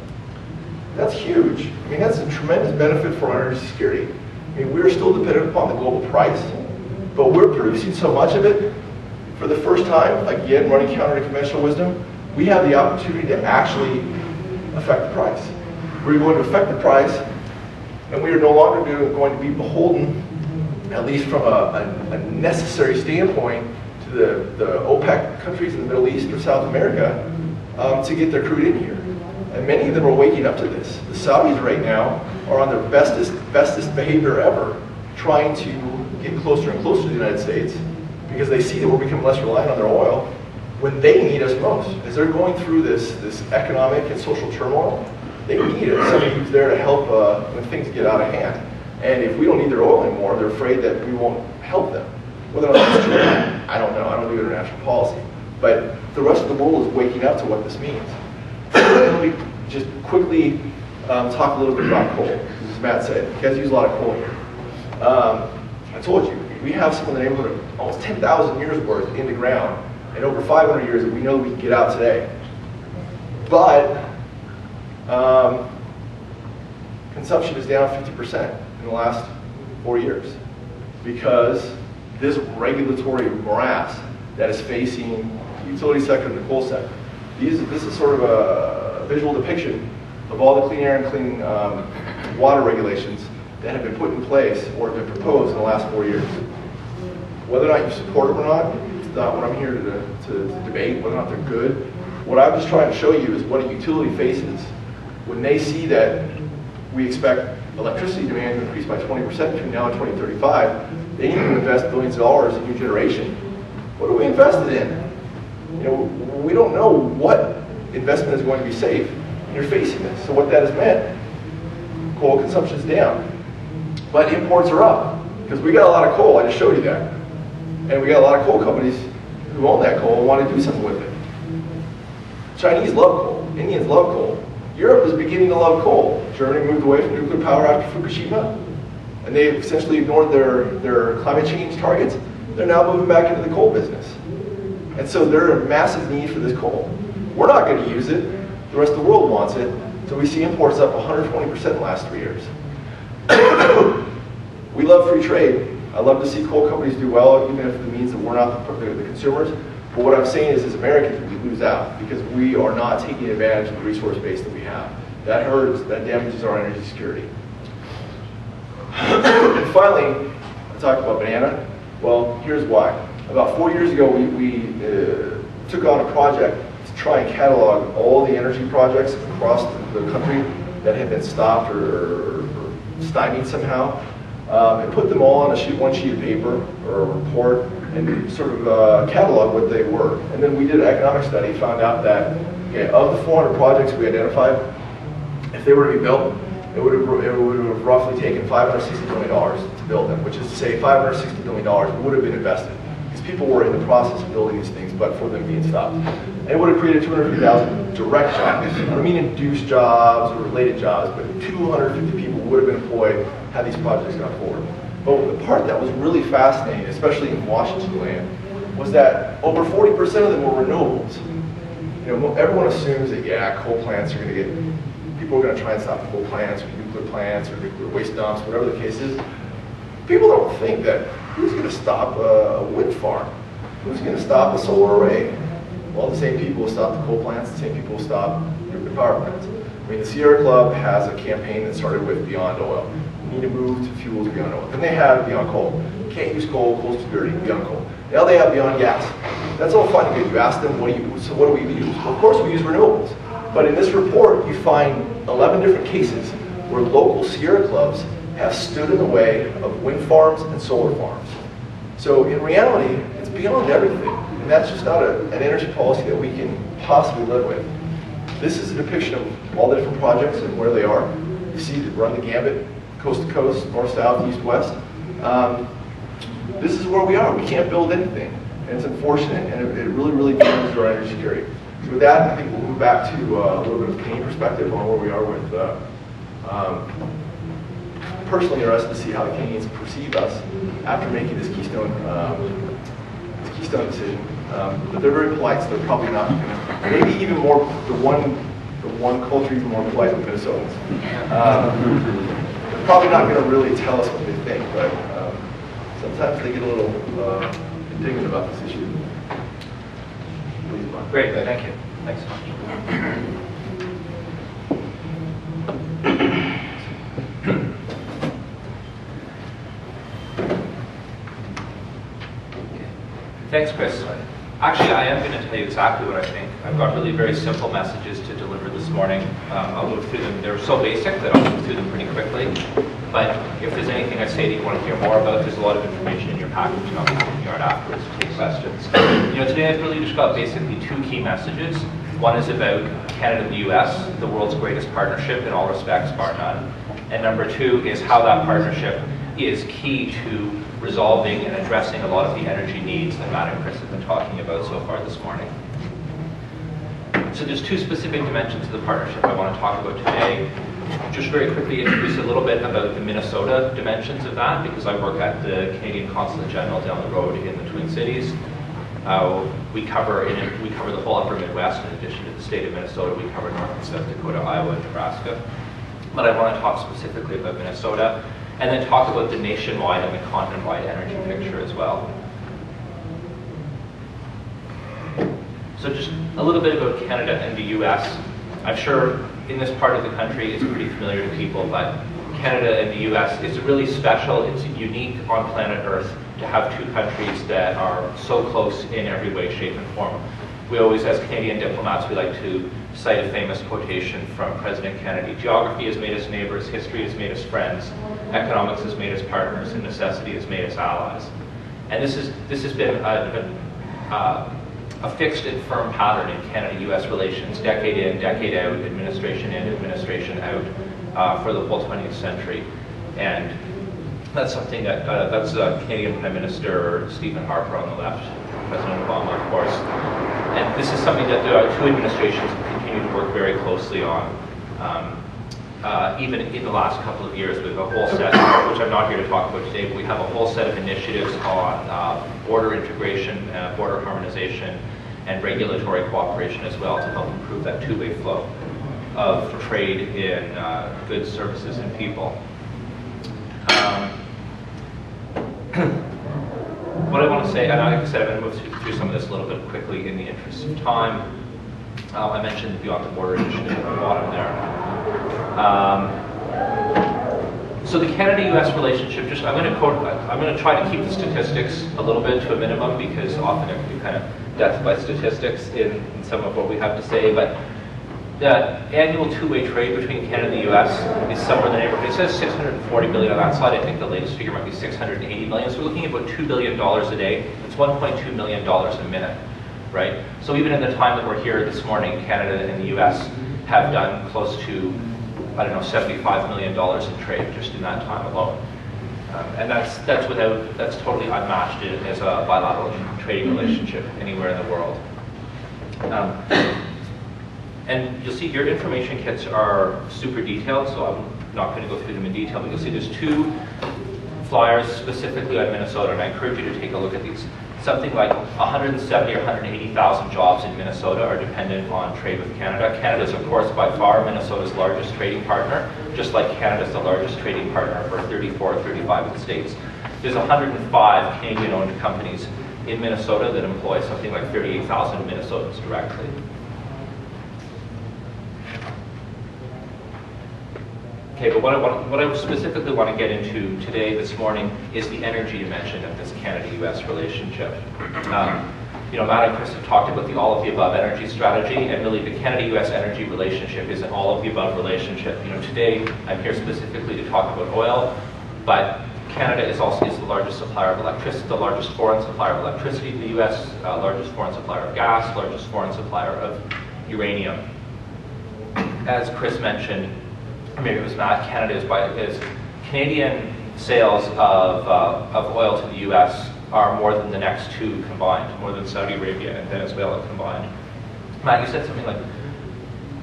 That's huge. I mean, that's a tremendous benefit for our energy security. I mean, we're still dependent upon the global price, but we're producing so much of it. For the first time, again, running counter to conventional wisdom, we have the opportunity to actually affect the price. We're going to affect the price, and we are no longer going to be beholden, at least from a necessary standpoint, to the OPEC countries in the Middle East or South America to get their crude in here. And many of them are waking up to this. The Saudis right now are on their bestest behavior ever, trying to get closer and closer to the United States because they see that we're becoming less reliant on their oil when they need us most. As they're going through this economic and social turmoil, they need somebody who's there to help when things get out of hand. And if we don't need their oil anymore, they're afraid that we won't help them. Whether or not that's true, I don't know. I don't do international policy. But the rest of the world is waking up to what this means. Let me just quickly talk a little bit about coal. As Matt said, you guys use a lot of coal here. I told you, we have some in the neighborhood of almost 10,000 years worth in the ground, and over 500 years that we know we can get out today. But consumption is down 50% in the last 4 years because this regulatory morass that is facing the utility sector and the coal sector. This is sort of a visual depiction of all the clean air and clean water regulations that have been put in place or have been proposed in the last 4 years. Whether or not you support them or not, it's not what I'm here to debate, whether or not they're good. What I'm just trying to show you is what a utility faces when they see that we expect electricity demand to increase by 20% between now and 2035. They need to invest billions of dollars in new generation. What are we invested in? You know, we don't know what investment is going to be safe. And you're facing this. So what that has meant, coal consumption is down. But imports are up. Because we got a lot of coal, I just showed you that. And we got a lot of coal companies who own that coal and want to do something with it. Chinese love coal. Indians love coal. Europe is beginning to love coal. Germany moved away from nuclear power after Fukushima. And they essentially ignored their climate change targets. They're now moving back into the coal business. And so they're in massive need for this coal. We're not going to use it. The rest of the world wants it. So we see imports up 120% in the last 3 years. We love free trade. I love to see coal companies do well, even if it means that we're not the consumers. But what I'm saying is, as Americans, we lose out because we are not taking advantage of the resource base that we have. That hurts, that damages our energy security. And finally, I talked about banana. Well, here's why. About 4 years ago, we took on a project to try and catalog all the energy projects across the country that had been stopped or stymied somehow, and put them all on one sheet of paper or a report and sort of catalog what they were. And then we did an economic study, found out that of the 400 projects we identified, if they were to be built, it would have roughly taken $560 million to build them, which is to say $560 million would have been invested. Because people were in the process of building these things, but for them being stopped. And it would have created 250,000 direct jobs. I don't mean induced jobs or related jobs, but 250 people would have been employed had these projects gone forward. But the part that was really fascinating, especially in Washington land, was that over 40% of them were renewables. You know, everyone assumes that, yeah, coal plants are going to get, people are going to try and stop coal plants or nuclear plants or nuclear waste dumps, whatever the case is. People don't think that, who's going to stop a wind farm? Who's going to stop a solar array? Well, the same people will stop the coal plants, the same people will stop nuclear power plants. I mean, the Sierra Club has a campaign that started with Beyond Oil. We need to move to fuels beyond oil. Then they have Beyond Coal. You can't use coal, coal's too dirty, Beyond Coal. Now they have Beyond Gas. That's all fine and good. You ask them, what do we use? Well, of course we use renewables. But in this report, you find 11 different cases where local Sierra Clubs have stood in the way of wind farms and solar farms. So in reality, it's beyond everything. And that's just not an energy policy that we can possibly live with. This is a depiction of all the different projects and where they are. You see that run the gambit, coast to coast, north, south, east, west. This is where we are. We can't build anything. And it's unfortunate, and it really, really damages our energy security. So with that, I think we'll move back to a little bit of a Canadian perspective on where we are with personally interested to see how the Canadians perceive us after making this Keystone decision. But they're very polite, so they're probably not going to, maybe even more, the one culture even more polite than Minnesotans. They're probably not going to really tell us what they think, but sometimes they get a little indignant about this issue. Please, Mark. Great, thank you. Thanks so much. Thanks, Chris. Actually, I am going to tell you exactly what I think. I've got really very simple messages to deliver this morning. I'll move through them. They're so basic that I'll move through them pretty quickly. But if there's anything I say that you want to hear more about, there's a lot of information in your package, and I'll be in the yard afterwards to take questions. You know, today I've really just got basically two key messages. One is about Canada and the US, the world's greatest partnership in all respects, bar none. And number two is how that partnership is key to resolving and addressing a lot of the energy needs that Matt and Chris have been talking about so far this morning. So there's two specific dimensions of the partnership I want to talk about today. Just very quickly introduce a little bit about the Minnesota dimensions of that, because I work at the Canadian Consulate General down the road in the Twin Cities. We cover the whole upper Midwest. In addition to the state of Minnesota, we cover North and South Dakota, Iowa, and Nebraska. But I want to talk specifically about Minnesota, and then talk about the nationwide and the continent-wide energy picture as well. So just a little bit about Canada and the US. I'm sure in this part of the country it's pretty familiar to people, but Canada and the US is really special. It's unique on planet Earth to have two countries that are so close in every way, shape, and form. We always, as Canadian diplomats, we like to cite a famous quotation from President Kennedy: "Geography has made us neighbors, history has made us friends, economics has made us partners, and necessity has made us allies." And this has been a fixed and firm pattern in Canada-U.S. relations, decade in, decade out, administration in, administration out, for the whole 20th century. And that's something that, that's Canadian Prime Minister Stephen Harper on the left, President Obama, of course. And this is something that the two administrations have continued to work very closely on. Even in the last couple of years, we have a whole set, which I'm not here to talk about today, but we have a whole set of initiatives on border integration, border harmonization, and regulatory cooperation as well to help improve that two-way flow of trade in goods, services, and people. What I want to say, and like I said, I'm going to move through some of this a little bit quickly in the interest of time. I mentioned the Beyond the Border initiative at the bottom there. So the Canada-U.S. relationship, I'm going to try to keep the statistics a little bit to a minimum, because often it can be kind of death by statistics in some of what we have to say. But the annual two-way trade between Canada and the U.S. is somewhere in the neighborhood. It says 640 billion on that side. I think the latest figure might be 680 million. So we're looking at about $2 billion a day. It's $1.2 million a minute, right? So even in the time that we're here this morning, Canada and the U.S. have done close to, I don't know, $75 million in trade just in that time alone. And that's totally unmatched as a bilateral trading relationship anywhere in the world. And you'll see your information kits are super detailed, so I'm not going to go through them in detail, but you'll see there's two flyers specifically on Minnesota, and I encourage you to take a look at these. Something like 170 or 180,000 jobs in Minnesota are dependent on trade with Canada. Canada is, of course, by far Minnesota's largest trading partner, just like Canada's the largest trading partner for 34 or 35 of the states. There's 105 Canadian-owned companies in Minnesota that employ something like 38,000 Minnesotans directly. Okay, but what I specifically want to get into today, this morning, is the energy dimension of this Canada-U.S. relationship. You know, Matt and Chris have talked about the all-of-the-above energy strategy, and really the Canada-U.S. energy relationship is an all-of-the-above relationship. You know, today I'm here specifically to talk about oil, but Canada is the largest supplier of electricity, the largest foreign supplier of electricity to the U.S., largest foreign supplier of gas, largest foreign supplier of uranium. As Chris mentioned, maybe it was Matt, Canada is Canadian sales of oil to the U.S. are more than the next two combined, more than Saudi Arabia and Venezuela combined. Matt, you said something like,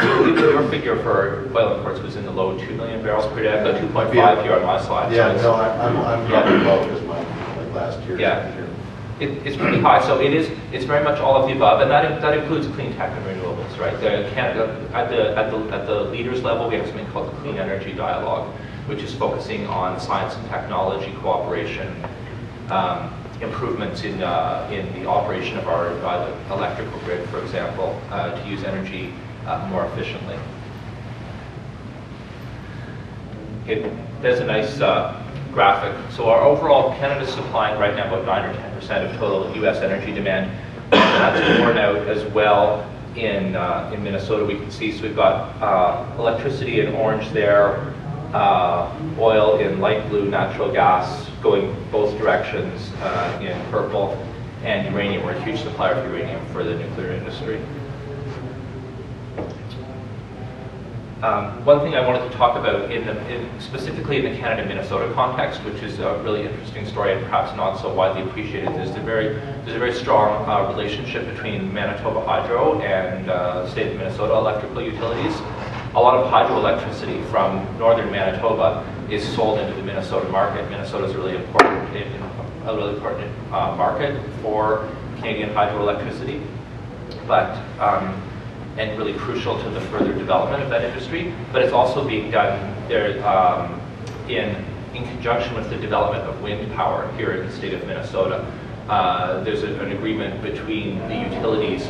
your figure for oil imports was in the low 2 million barrels per day. I've got 2.5 here on my slide. Yeah, so no, I'm talking about just like last year. Yeah. It's pretty high, so it's very much all of the above, and that includes clean tech and renewables, right? Canada, at the leaders level, we have something called the Clean Energy Dialogue, which is focusing on science and technology cooperation, improvements in the operation of our electrical grid, for example, to use energy more efficiently. Okay, there's a nice graphic. So our overall, Canada's supplying right now about 9 or 10% of total U.S. energy demand. And that's borne out as well in Minnesota, we can see. So we've got electricity in orange there, oil in light blue, natural gas going both directions in purple, and uranium. We're a huge supplier of uranium for the nuclear industry. One thing I wanted to talk about, specifically in the Canada-Minnesota context, which is a really interesting story and perhaps not so widely appreciated, there's a very strong relationship between Manitoba Hydro and the state of Minnesota electrical utilities. A lot of hydroelectricity from northern Manitoba is sold into the Minnesota market. Minnesota is a really important market for Canadian hydroelectricity, but and really crucial to the further development of that industry. But it's also being done there in conjunction with the development of wind power here in the state of Minnesota. There's an agreement between the utilities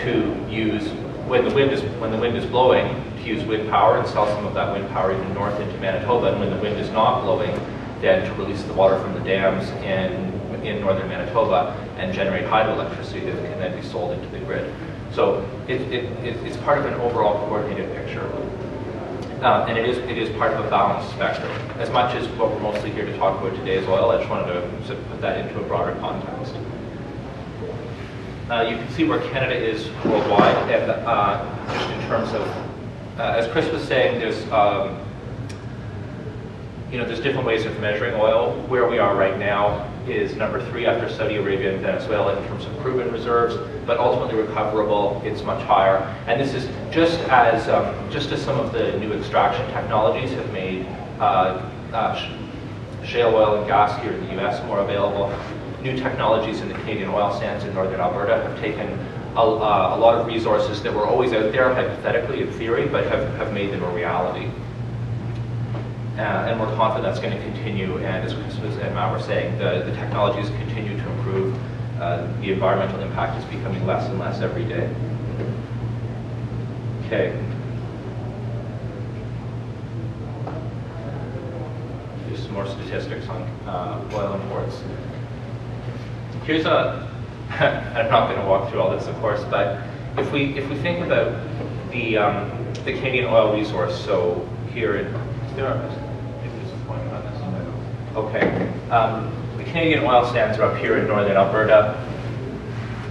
to use, when the wind is blowing, to use wind power and sell some of that wind power even north into Manitoba, and when the wind is not blowing, then to release the water from the dams and in northern Manitoba and generate hydroelectricity that can then be sold into the grid. So it's part of an overall coordinated picture. And it is part of a balanced spectrum. As much as what we're mostly here to talk about today is oil, I just wanted to put that into a broader context. You can see where Canada is worldwide, and just in terms of, as Chris was saying, there's there's different ways of measuring oil. Where we are right now is number 3 after Saudi Arabia and Venezuela in terms of proven reserves, but ultimately recoverable, it's much higher. And this is just as some of the new extraction technologies have made shale oil and gas here in the US more available. New technologies in the Canadian oil sands in northern Alberta have taken a lot of resources that were always out there, hypothetically, in theory, but have made them a reality. And we're confident that's going to continue, and as Chris and Matt were saying, the technologies continue to improve. The environmental impact is becoming less and less every day. Okay. Just some more statistics on oil imports. Here's a, I'm not going to walk through all this, of course, but if we think about the Canadian oil resource, so here in, maybe there's a point on this. Okay, the Canadian oil sands are up here in northern Alberta.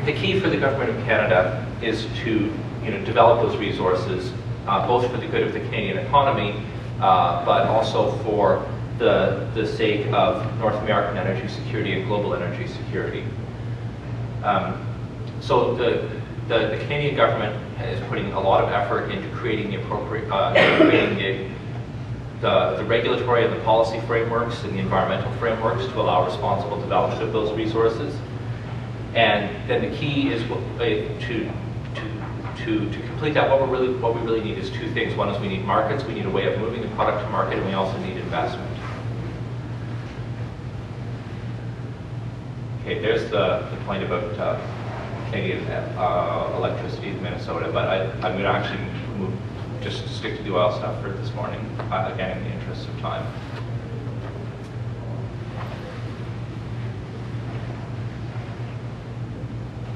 The key for the government of Canada is to develop those resources, both for the good of the Canadian economy, but also for the sake of North American energy security and global energy security. So the Canadian government is putting a lot of effort into creating the appropriate, the regulatory and the policy frameworks and the environmental frameworks to allow responsible development of those resources. And then the key is to complete that. What we really need is two things. One is we need markets. We need a way of moving the product to market, and we also need investment. Okay, there's the point about Canadian electricity in Minnesota, but I'm going to actually just stick to the oil stuff for this morning, again, in the interest of time.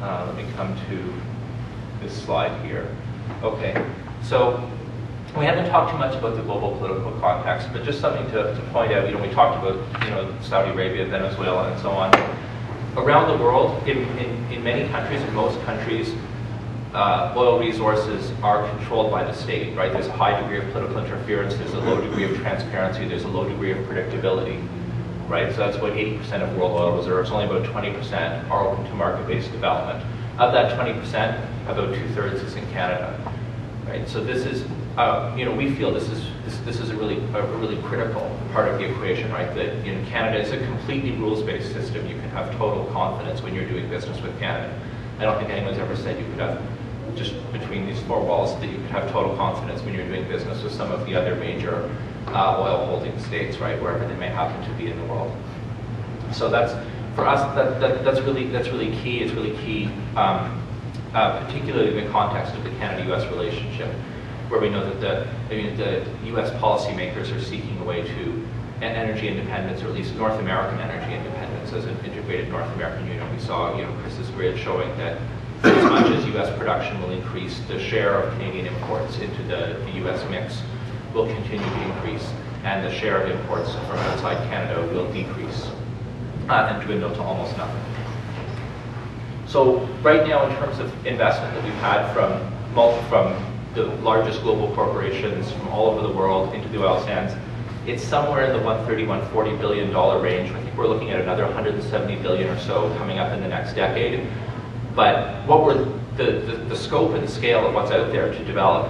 Let me come to this slide here. Okay, so we haven't talked too much about the global political context, but just something to point out. We talked about Saudi Arabia, Venezuela, and so on. Around the world, in many countries, in most countries, oil resources are controlled by the state, right? There's a high degree of political interference, there's a low degree of transparency, there's a low degree of predictability, right? So that's about 80% of world oil reserves. Only about 20% are open to market-based development. Of that 20%, about 2/3 is in Canada, right? So this is, we feel this is a really critical part of the equation, right? That Canada is a completely rules-based system. You can have total confidence when you're doing business with Canada. I don't think anyone's ever said you could have, just between these four walls, that you could have total confidence when you're doing business with some of the other major oil holding states, right? Wherever they may happen to be in the world. So that's, for us, that's really key. It's really key, particularly in the context of the Canada-U.S. relationship, where we know that the U.S. policymakers are seeking a way to energy independence, or at least North American energy independence as an integrated North American unit. We saw, Chris's grid showing that as much as U.S. production will increase, the share of Canadian imports into the U.S. mix will continue to increase, and the share of imports from outside Canada will decrease and dwindle to almost nothing. So right now, in terms of investment that we've had from the largest global corporations from all over the world into the oil sands, it's somewhere in the $130–140 billion range. I think we're looking at another $170 billion or so coming up in the next decade. But what we're the scope and the scale of what's out there to develop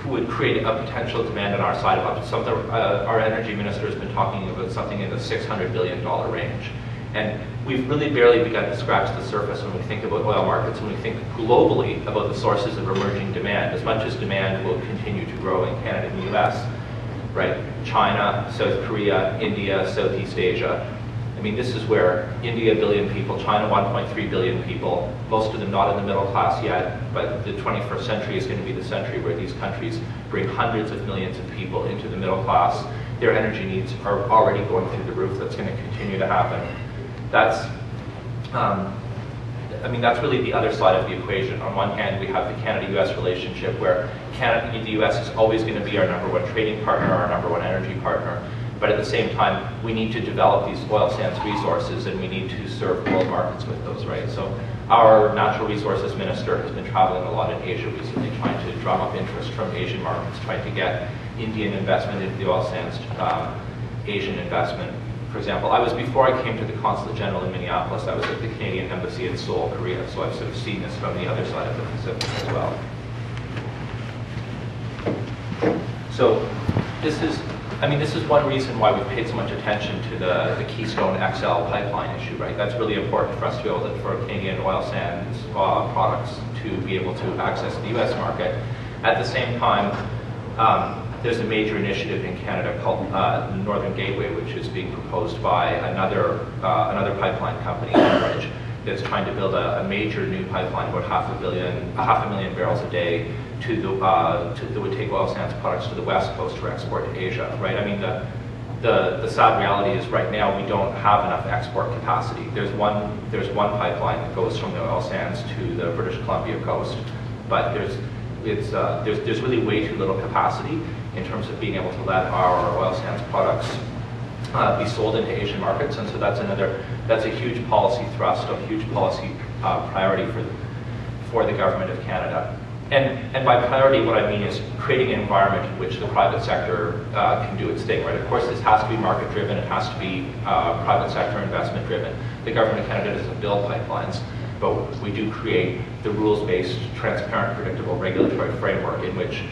would create a potential demand on our side of up to something. Our energy minister has been talking about something in the $600 billion range. And we've really barely begun to scratch the surface when we think about oil markets, when we think globally about the sources of emerging demand. As much as demand will continue to grow in Canada and the US, right? China, South Korea, India, Southeast Asia. I mean, this is where India, 1 billion people, China, 1.3 billion people, most of them not in the middle class yet, but the 21st century is going to be the century where these countries bring hundreds of millions of people into the middle class, their energy needs are already going through the roof. That's going to continue to happen. That's, I mean, that's really the other side of the equation. On one hand, we have the Canada-US relationship where the US is always going to be our #1 trading partner, our #1 energy partner. But at the same time, we need to develop these oil sands resources, and we need to serve world markets with those, right? So our natural resources minister has been traveling a lot in Asia recently, trying to drum up interest from Asian markets, trying to get Indian investment into the oil sands, Asian investment. For example, before I came to the Consulate General in Minneapolis, I was at the Canadian Embassy in Seoul, Korea, so I've sort of seen this from the other side of the Pacific as well. So this is one reason why we've paid so much attention to the Keystone XL pipeline issue, right? That's really important for us to be able to, for Canadian oil sands products to be able to access the US market. At the same time, there's a major initiative in Canada called the Northern Gateway, which is being proposed by another pipeline company, Enbridge, that's trying to build a major new pipeline, about half a million barrels a day, that would take oil sands products to the West Coast for export to Asia, right? I mean, the sad reality is right now we don't have enough export capacity. There's one pipeline that goes from the oil sands to the British Columbia coast, but there's really way too little capacity in terms of being able to let our oil sands products be sold into Asian markets, and so that's a huge policy thrust, a huge policy priority for the government of Canada. And by priority, what I mean is creating an environment in which the private sector can do its thing, right? Of course, this has to be market-driven, it has to be private sector investment-driven. The government of Canada doesn't build pipelines, but we do create the rules-based, transparent, predictable regulatory framework in which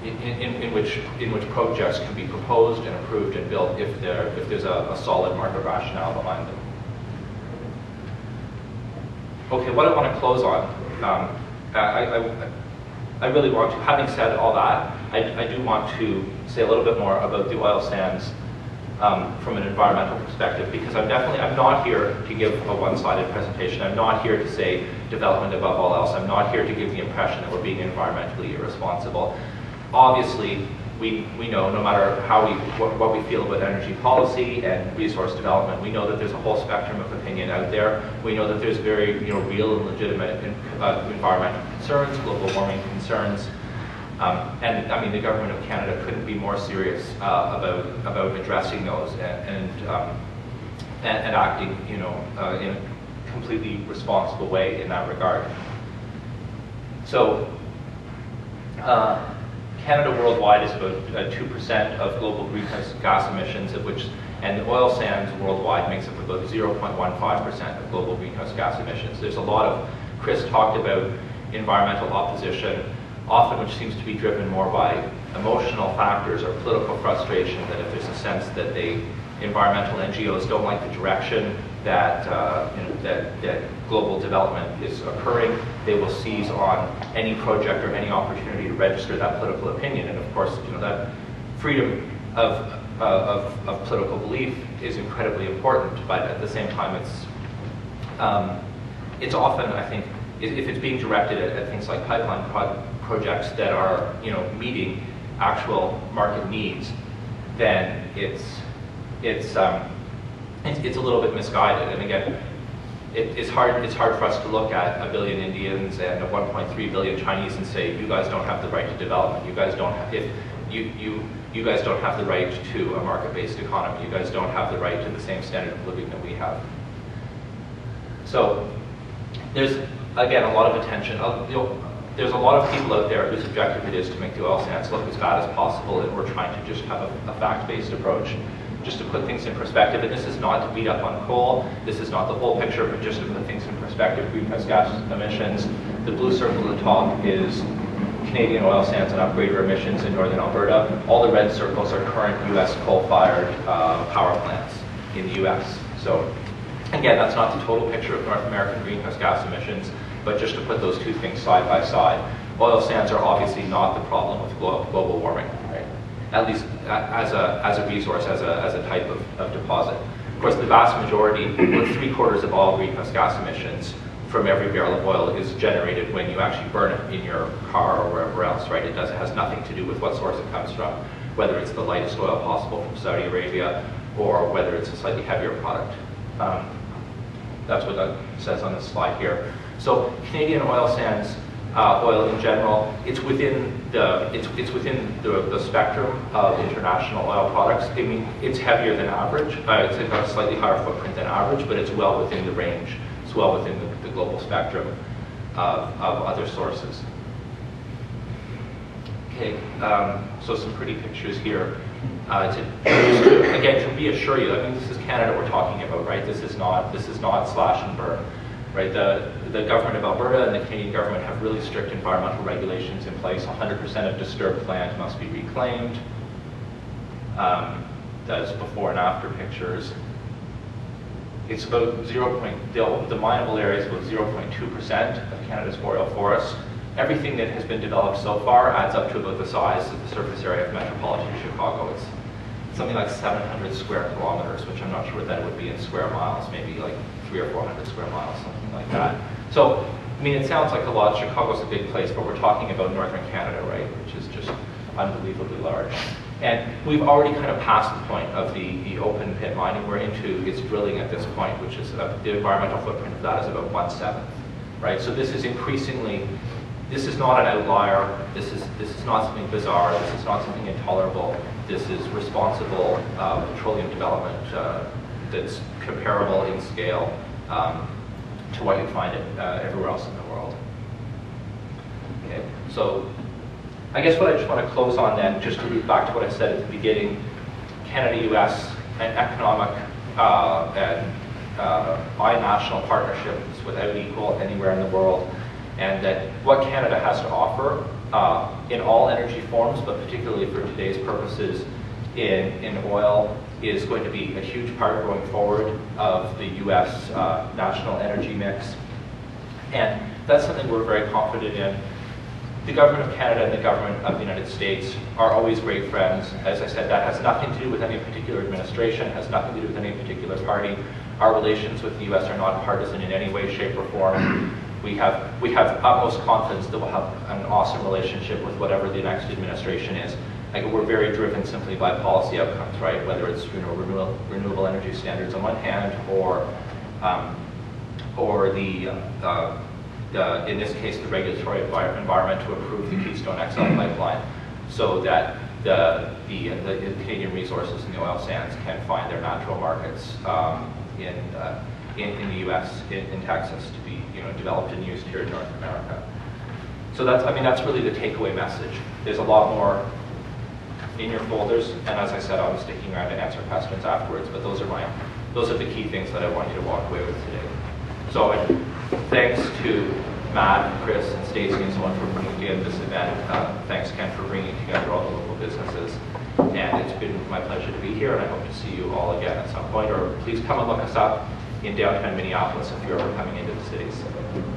in which projects can be proposed and approved and built if there's a solid market rationale behind them. Okay, what I want to close on, I really want to, having said all that, I do want to say a little bit more about the oil sands from an environmental perspective, because I'm not here to give a one-sided presentation. I'm not here to say development above all else. I'm not here to give the impression that we're being environmentally irresponsible. Obviously, we know, no matter what we feel about energy policy and resource development, we know that there's a whole spectrum of opinion out there. We know that there's very real and legitimate environmental concerns, global warming concerns. And I mean, the government of Canada couldn't be more serious about addressing those and acting, in a completely responsible way in that regard. So, Canada worldwide is about 2% of global greenhouse gas emissions, and the oil sands worldwide makes up about 0.15% of global greenhouse gas emissions. There's a lot of, Chris talked about environmental opposition, often which seems to be driven more by emotional factors or political frustration, that if there's a sense that environmental NGOs don't like the direction that global development is occurring, they will seize on any project or any opportunity to register that political opinion. And of course, that freedom of political belief is incredibly important, but at the same time, it's often, I think, if it's being directed at things like pipeline projects that are, meeting actual market needs, then it's a little bit misguided. And again, it's hard for us to look at 1 billion Indians and 1.3 billion Chinese and say, you guys don't have the right to development. You guys don't have, you guys don't have the right to a market-based economy. You guys don't have the right to the same standard of living that we have. So there's, again, a lot of attention. There's a lot of people out there whose objective it is to make the oil sands look as bad as possible, and we're trying to just have a fact-based approach. Just to put things in perspective, and this is not to beat up on coal, this is not the whole picture, but just to put things in perspective, greenhouse gas emissions, the blue circle at the top is Canadian oil sands and upgrader emissions in northern Alberta. All the red circles are current US coal-fired power plants in the US. So again, that's not the total picture of North American greenhouse gas emissions, but just to put those two things side by side. Oil sands are obviously not the problem with global warming, right? At least as a resource, as a type of deposit. Of course, the vast majority, about 3/4 of all greenhouse gas emissions from every barrel of oil is generated when you actually burn it in your car or wherever else, right? It has nothing to do with what source it comes from. whether it's the lightest oil possible from Saudi Arabia or whether it's a slightly heavier product. That's what that says on this slide here. So Canadian oil sands, oil in general, it's within the spectrum of international oil products. I mean, it's heavier than average. It's got a slightly higher footprint than average, but it's well within the range. It's well within the global spectrum of other sources. Okay, so some pretty pictures here. Again, to reassure you, I mean, this is Canada we're talking about, right? This is not slash and burn, right? The government of Alberta and the Canadian government have really strict environmental regulations in place. 100% of disturbed land must be reclaimed. That's before and after pictures. It's about the mineable area is about 0.2% of Canada's boreal forest. Everything that has been developed so far adds up to about the size of the surface area of metropolitan Chicago. It's something like 700 square kilometers, which I'm not sure what that would be in square miles, maybe like 300 or 400 square miles, something like that. So, I mean, it sounds like a lot. Chicago's a big place, but we're talking about northern Canada, right, which is just unbelievably large. And we've already kind of passed the point of the open pit mining we're into. It's drilling at this point, which is the environmental footprint of that is about 1/7, right? So this is increasingly. This is not an outlier. This is not something bizarre. This is not something intolerable. This is responsible petroleum development that's comparable in scale to what you find everywhere else in the world. Okay, so I guess what I just want to close on then, just to loop back to what I said at the beginning, Canada-US, an economic and binational partnership is without equal anywhere in the world. And that what Canada has to offer in all energy forms, but particularly for today's purposes in oil, is going to be a huge part going forward of the US national energy mix. And that's something we're very confident in. The government of Canada and the government of the United States are always great friends. As I said, that has nothing to do with any particular administration, has nothing to do with any particular party. Our relations with the US are not partisan in any way, shape, or form. We have utmost confidence that we'll have an awesome relationship with whatever the next administration is. Like, we're very driven simply by policy outcomes, right? Whether it's renewable energy standards on one hand, or in this case the regulatory environment to approve the Keystone XL pipeline, so that the Canadian resources in the oil sands can find their natural markets in the U.S., in Texas, to be developed and used here in North America. So that's really the takeaway message. There's a lot more in your folders, and as I said, I'll be sticking around to answer questions afterwards. But those are the key things that I want you to walk away with today. So thanks to Matt, Chris, and Stacey, and so on for putting together this event. Thanks, Ken, for bringing together all the local businesses. And it's been my pleasure to be here, and I hope to see you all again at some point. Or please come and look us up in downtown Minneapolis if you're ever coming into the city. So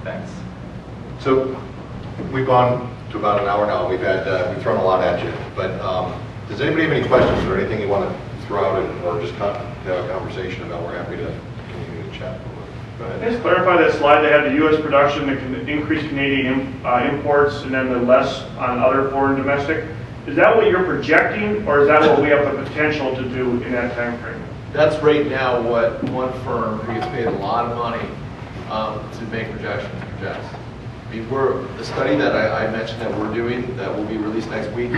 thanks. So we've gone to about an hour now. We've thrown a lot at you. But does anybody have any questions or anything you want to throw out, or just have a conversation about? We're happy to continue to chat. Go ahead. Just clarify that slide. They had the U.S. production, the increased Canadian imports, and then the less on other foreign domestic. Is that what you're projecting, or is that what we have the potential to do in that time frame? That's right now what one firm who gets paid a lot of money to make projections projects. I mean, the study that I mentioned that we're doing, that will be released next week,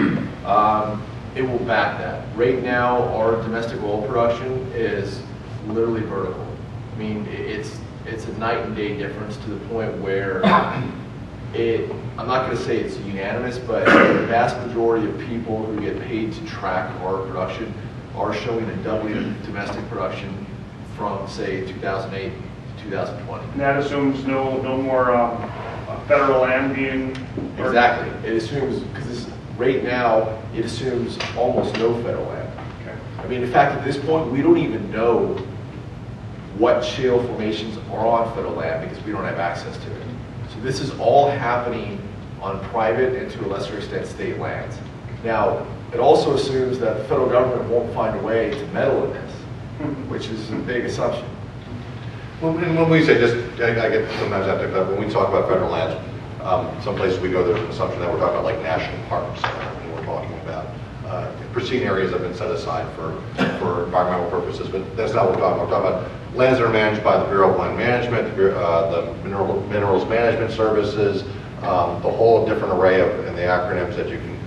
it will back that. Right now, our domestic oil production is literally vertical. I mean, it's a night and day difference, to the point where I'm not going to say it's unanimous, but the vast majority of people who get paid to track our production are showing a doubling of domestic production from, say, 2008 to 2020. And that assumes no more federal land being... Exactly. It assumes, because right now, it assumes almost no federal land. Okay. I mean, in fact, at this point, we don't even know what shale formations are on federal land because we don't have access to it. So this is all happening on private and, to a lesser extent, state lands. Now, it also assumes that the federal government won't find a way to meddle in this, which is a big assumption. When we say just, I get sometimes after that, when we talk about federal lands, some places we go, there's an assumption that we're talking about like national parks when we're talking about. pristine areas have been set aside for environmental purposes, but that's not what we're talking about. We're talking about lands that are managed by the Bureau of Land Management, the Minerals Management Services, the whole different array of, and the acronyms that you can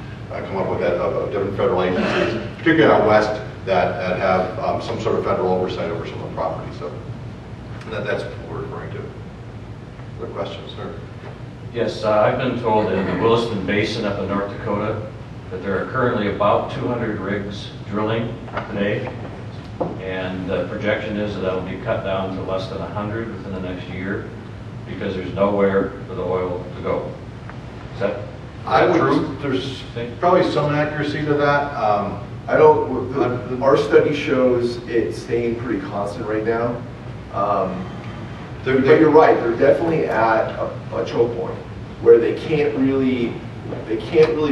come up with of different federal agencies, particularly out west, that have some sort of federal oversight over some of the property. So that's what we're referring to. Other questions, sir? Yes, I've been told in the Williston Basin up in North Dakota that there are currently about 200 rigs drilling today, and the projection is that will be cut down to less than 100 within the next year because there's nowhere for the oil to go. Is that true? There's probably some accuracy to that. I don't, our study shows it staying pretty constant right now. But you're right, they're definitely at a choke point where they can't really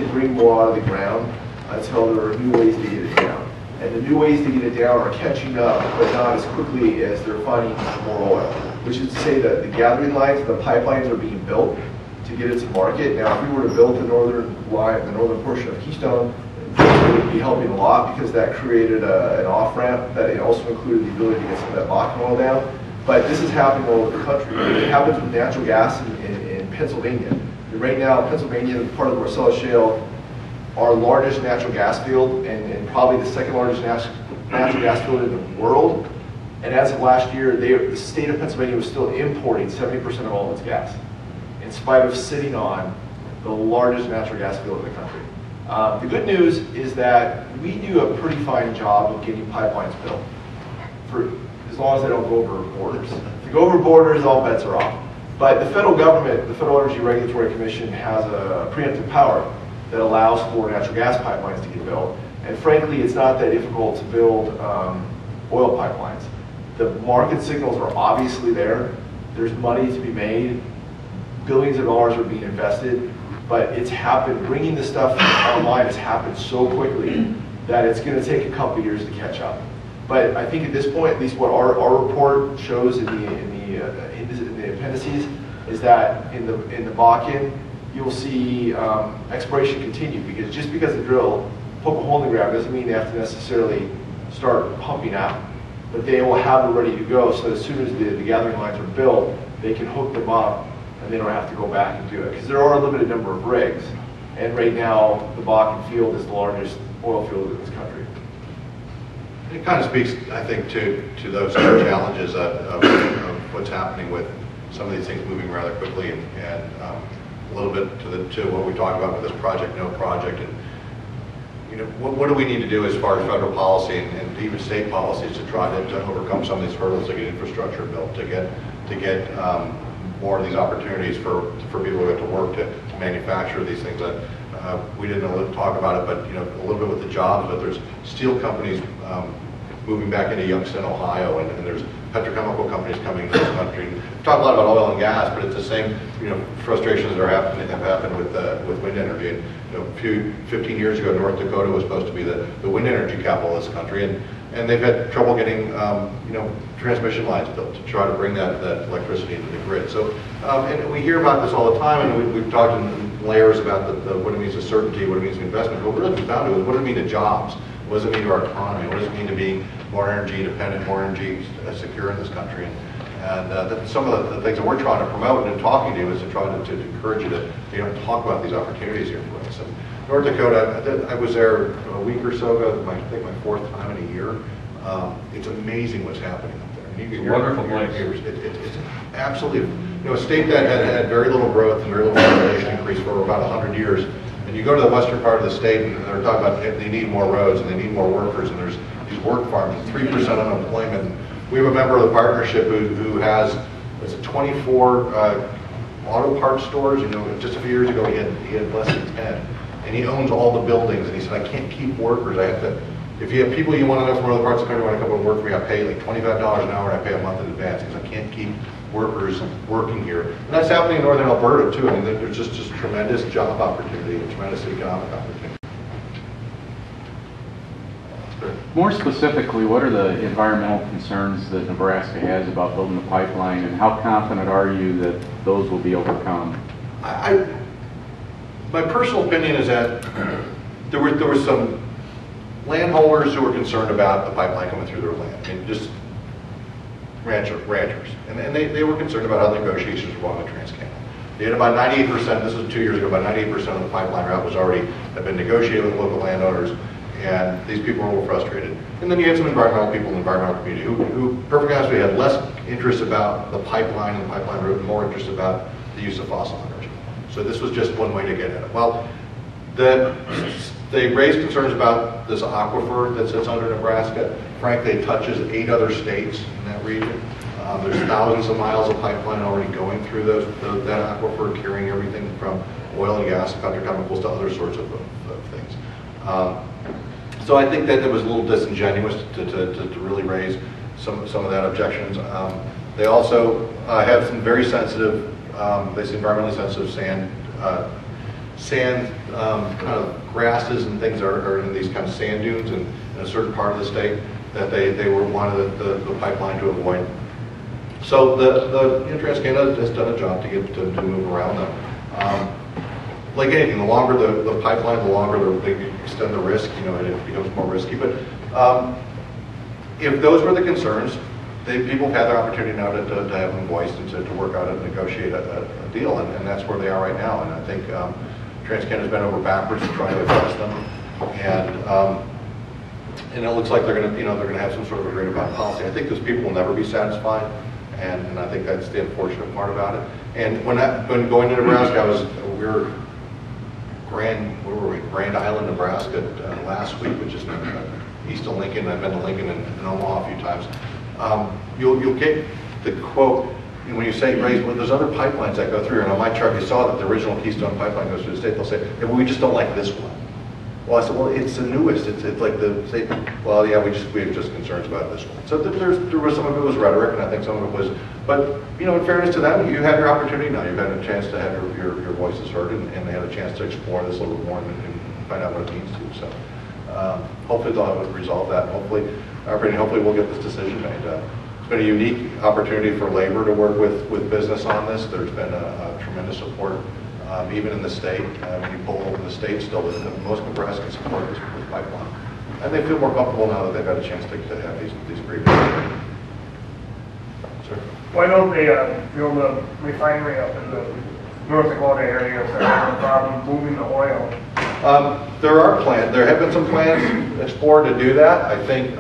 bring more out of the ground until there are new ways to get it down. And the new ways to get it down are catching up, but not as quickly as they're finding more oil. Which is to say that the gathering lines, the pipelines are being built to get it to market. Now, if we were to build the northern line, the northern portion of Keystone, it would be helping a lot because that created an off-ramp that it also included the ability to get some of that Bakken oil down. But this is happening all over the country. It happens with natural gas in Pennsylvania. Right now, Pennsylvania, part of the Marcellus Shale, our largest natural gas field and probably the second largest natural gas field in the world. And as of last year, the state of Pennsylvania was still importing 70% of all of its gas, in spite of sitting on the largest natural gas field in the country. The good news is that we do a pretty fine job of getting pipelines built, for as long as they don't go over borders. If they go over borders, all bets are off. But the federal government, the Federal Energy Regulatory Commission, has a preemptive power that allows for natural gas pipelines to get built. And frankly, it's not that difficult to build oil pipelines. The market signals are obviously there. There's money to be made. Billions of dollars are being invested. But it's happened, bringing this stuff online has happened so quickly that it's going to take a couple years to catch up. But I think at this point, at least what our report shows in the appendices, is that in the Bakken, you'll see exploration continue, because just because they drill, poke a hole in the ground doesn't mean they have to necessarily start pumping out. But they will have it ready to go, so as soon as the gathering lines are built, they can hook them up and they don't have to go back and do it. Because there are a limited number of rigs, and right now the Bakken field is the largest oil field in this country. It kind of speaks, I think, to those challenges of what's happening with some of these things moving rather quickly, and a little bit to what we talked about with this project, no project, and what do we need to do as far as federal policy and even state policies to try to overcome some of these hurdles to get infrastructure built, to get more of these opportunities for people to get to work to manufacture these things. That we didn't talk about it, but a little bit with the jobs. But there's steel companies moving back into Youngstown, Ohio, and there's petrochemical companies coming into this country. We talk a lot about oil and gas, but it's the same frustrations that have happened with wind energy. And 15 years ago, North Dakota was supposed to be the wind energy capital of this country, and they've had trouble getting transmission lines built to try to bring that electricity into the grid. So, and we hear about this all the time, and we've talked in layers about what it means to certainty, what it means to investment. But what it really comes down to is what does it mean to jobs? What does it mean to our economy? What does it mean to be more energy independent, more energy secure in this country? And some of the things that we're trying to promote and talking to you is to try to encourage you to talk about these opportunities here for us. And North Dakota, I was there a week or so ago, I think my fourth time in a year. It's amazing what's happening up there. It's a wonderful place. It's absolutely, a state that had very little growth and very little population increase for about 100 years. And you go to the western part of the state, and they're talking about they need more roads and they need more workers, and there's these work farms, 3% unemployment. We have a member of the partnership who has 24 auto parts stores. Just a few years ago he had less than 10, and he owns all the buildings. And he said, I can't keep workers. I have to. If you have people you want to know from other parts of the country want to come and work for me, I pay like $25 an hour, and I pay a month in advance because I can't keep workers working here. And that's happening in northern Alberta too. I mean, there's just tremendous job opportunity and tremendous economic opportunity. More specifically, what are the environmental concerns that Nebraska has about building the pipeline, and how confident are you that those will be overcome? My personal opinion is that there was some landholders who were concerned about the pipeline coming through their land. I mean, just ranchers. And they were concerned about how the negotiations were going with TransCanada. They had about 98%, this was 2 years ago, about 98% of the pipeline route had been negotiated with local landowners, and these people were a little frustrated. And then you had some environmental people in the environmental community who perfectly honestly, had less interest about the pipeline and the pipeline route, and more interest about the use of fossil energy. So this was just one way to get at it. Well, they raised concerns about this aquifer that sits under Nebraska. Frankly, it touches 8 other states in that region. There's thousands of miles of pipeline already going through that aquifer, carrying everything from oil and gas, petrochemicals, to other sorts of things. So I think that it was a little disingenuous to really raise some of that objections. They also have some very sensitive, they say environmentally sensitive sand kind of grasses and things are in these kind of sand dunes in a certain part of the state that they wanted the pipeline to avoid. So the TransCanada has done a job to move around them. Like anything, the longer the pipeline, the longer they extend the risk, it becomes more risky. But if those were the concerns, people have had their opportunity now to have them voiced and to work out and negotiate a deal, and that's where they are right now. And I think TransCanada's been over backwards in trying to address them, and it looks like they're going to have some sort of agreed upon policy. I think those people will never be satisfied, and I think that's the unfortunate part about it. And when going to Nebraska, we were Grand Island, Nebraska last week, which is east of Lincoln. I've been to Lincoln and Omaha a few times. You'll get the quote when you say, Ray, well, there's other pipelines that go through, and on my chart you saw that the original Keystone pipeline goes through the state. They'll say, yeah, well, we just don't like this one. Well, I said, well, it's the newest. It's like the state. Well, yeah, we have just concerns about this one. So there was some of it was rhetoric, and I think some of it was. But in fairness to them, you had your opportunity now. You've had a chance to have your voices heard, and they had a chance to explore this a little bit more and find out what it means to. So hopefully they'll resolve that. Hopefully we'll get this decision made. It's been a unique opportunity for labor to work with business on this. There's been a tremendous support, even in the state. When you pull over the state, still the most Nebraska support is with pipeline, and they feel more comfortable now that they've had a chance to have these great. Sir. Why don't they build a refinery up in the North Dakota area if they're having a problem moving the oil? There have been some plans explored to do that. I think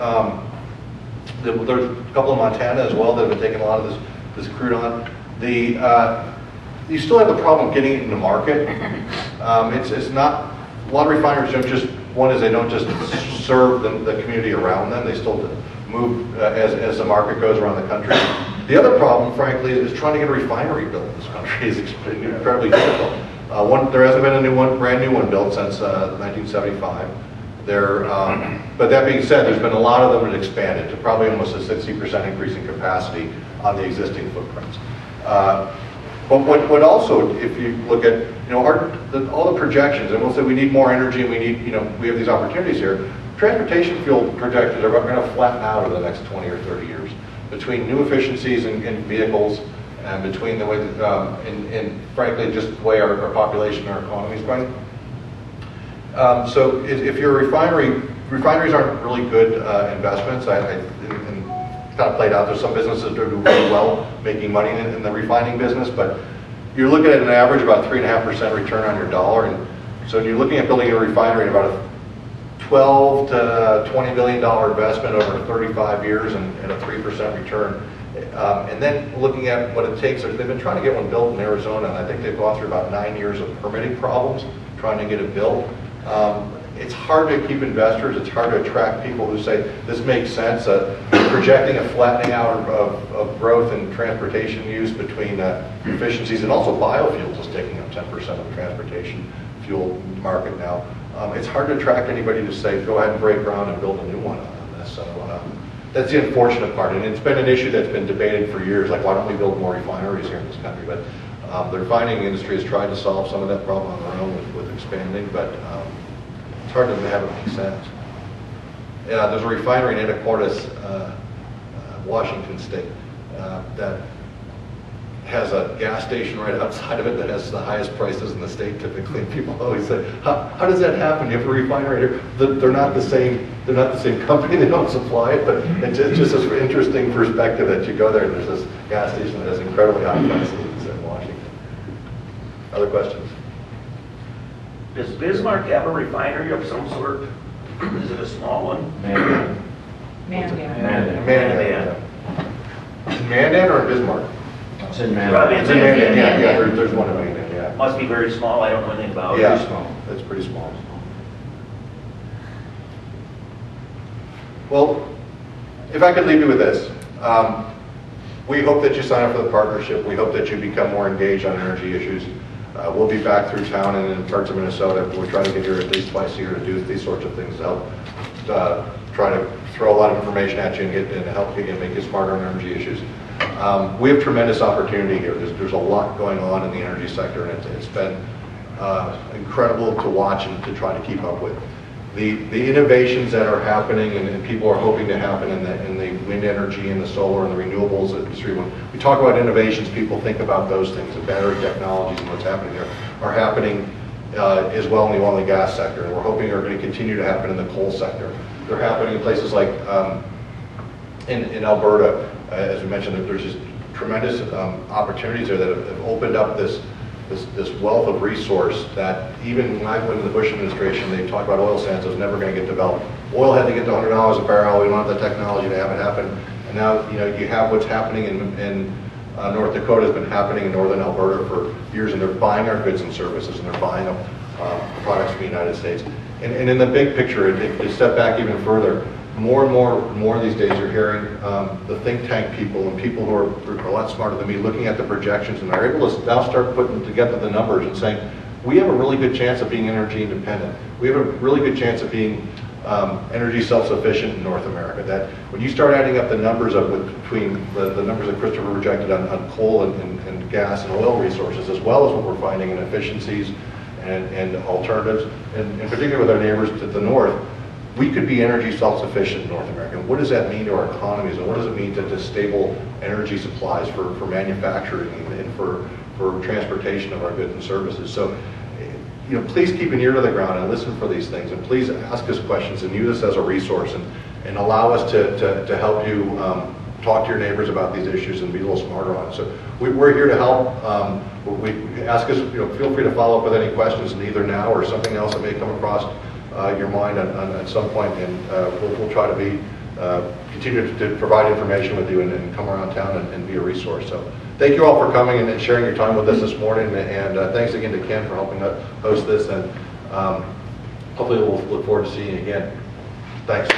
there's a couple in Montana as well that have been taking a lot of this crude on. You still have the problem of getting it in the market. It's not, a lot of refineries don't just, one is they don't just serve the community around them, they still move as the market goes around the country. The other problem, frankly, is trying to get a refinery built in this country is incredibly difficult. There hasn't been a brand new one built since 1975. But that being said, there's been a lot of them that expanded to probably almost a 60% increase in capacity on the existing footprints. But what also, if you look at all the projections, and we'll say we need more energy and we have these opportunities here. Transportation fuel projections are going to flatten out over the next 20 or 30 years between new efficiencies in vehicles and between the way and frankly just the way our population, our economy is going. So if you're a refineries aren't really good investments. And kind of played out. There's some businesses that do really well making money in the refining business, but you're looking at an average about 3.5% return on your dollar. And so you're looking at building a refinery at about a $12 to $20 million investment over 35 years and a 3% return. And then looking at what it takes, they've been trying to get one built in Arizona, and I think they've gone through about 9 years of permitting problems trying to get it built. It's hard to keep investors, it's hard to attract people who say, this makes sense. Projecting a flattening out of growth in transportation use between efficiencies, and also biofuels is taking up 10% of the transportation fuel market now. It's hard to attract anybody to say, go ahead and break ground and build a new one on this. So that's the unfortunate part, and it's been an issue that's been debated for years, like why don't we build more refineries here in this country? But the refining industry has tried to solve some of that problem on their own with expanding, but it's hard to have it make sense. There's a refinery in Anacortes, Washington State, that has a gas station right outside of it that has the highest prices in the state typically. People always say, how does that happen? You have a refinery here. They're not the same company, they don't supply it, but it's just this interesting perspective that you go there and there's this gas station that has incredibly high prices in Washington. Other questions? Does Bismarck have a refinery of some sort? Is it a small one? Mandan. Mandan or Bismarck? It's in Probably Mandan. It's in Mandan, yeah, there's one in Mandan, yeah. Must be very small, I don't know anything about it. Yeah, it's pretty small. Well, if I could leave you with this, we hope that you sign up for the partnership. We hope that you become more engaged on energy issues. We'll be back through town and in parts of Minnesota. We're trying to get here at least twice a year to do these sorts of things to help try to throw a lot of information at you and help you and make you smarter on energy issues. We have tremendous opportunity here. There's a lot going on in the energy sector, and it's been incredible to watch and to try to keep up with. The innovations that are happening and people are hoping to happen in the wind energy and the solar and the renewables industry. When we talk about innovations, people think about those things. The battery technologies and what's happening there are happening as well in the oil and gas sector, and we're hoping are going to continue to happen in the coal sector. They're happening in places like in Alberta, as we mentioned, there's just tremendous opportunities there that have opened up this wealth of resource that even when I went to the Bush administration, they talked about oil sands, it was never going to get developed. Oil had to get to $100 a barrel. We don't have the technology to have it happen. And now, you have what's happening in North Dakota has been happening in northern Alberta for years, and they're buying our goods and services, and they're buying up products from the United States. And in the big picture, if you step back even further, more and more these days you're hearing the think tank people and people who are a lot smarter than me looking at the projections, and they're able to now start putting together the numbers and saying, we have a really good chance of being energy independent. We have a really good chance of being energy self-sufficient in North America. That when you start adding up the numbers between the numbers that Christopher projected on coal and gas and oil resources, as well as what we're finding in efficiencies and alternatives, and particularly with our neighbors to the north, we could be energy self-sufficient in North America. And what does that mean to our economies, and what does it mean to stable energy supplies for manufacturing and for transportation of our goods and services? So, please keep an ear to the ground and listen for these things, and please ask us questions and use us as a resource, and allow us to help you talk to your neighbors about these issues and be a little smarter on it. So we're here to help. We ask us, feel free to follow up with any questions, either now or something else that may come across your mind at some point, and we'll try to continue to provide information with you and come around town and be a resource. So thank you all for coming and sharing your time with us this morning, and thanks again to Ken for helping us host this, and hopefully we'll look forward to seeing you again. Thanks.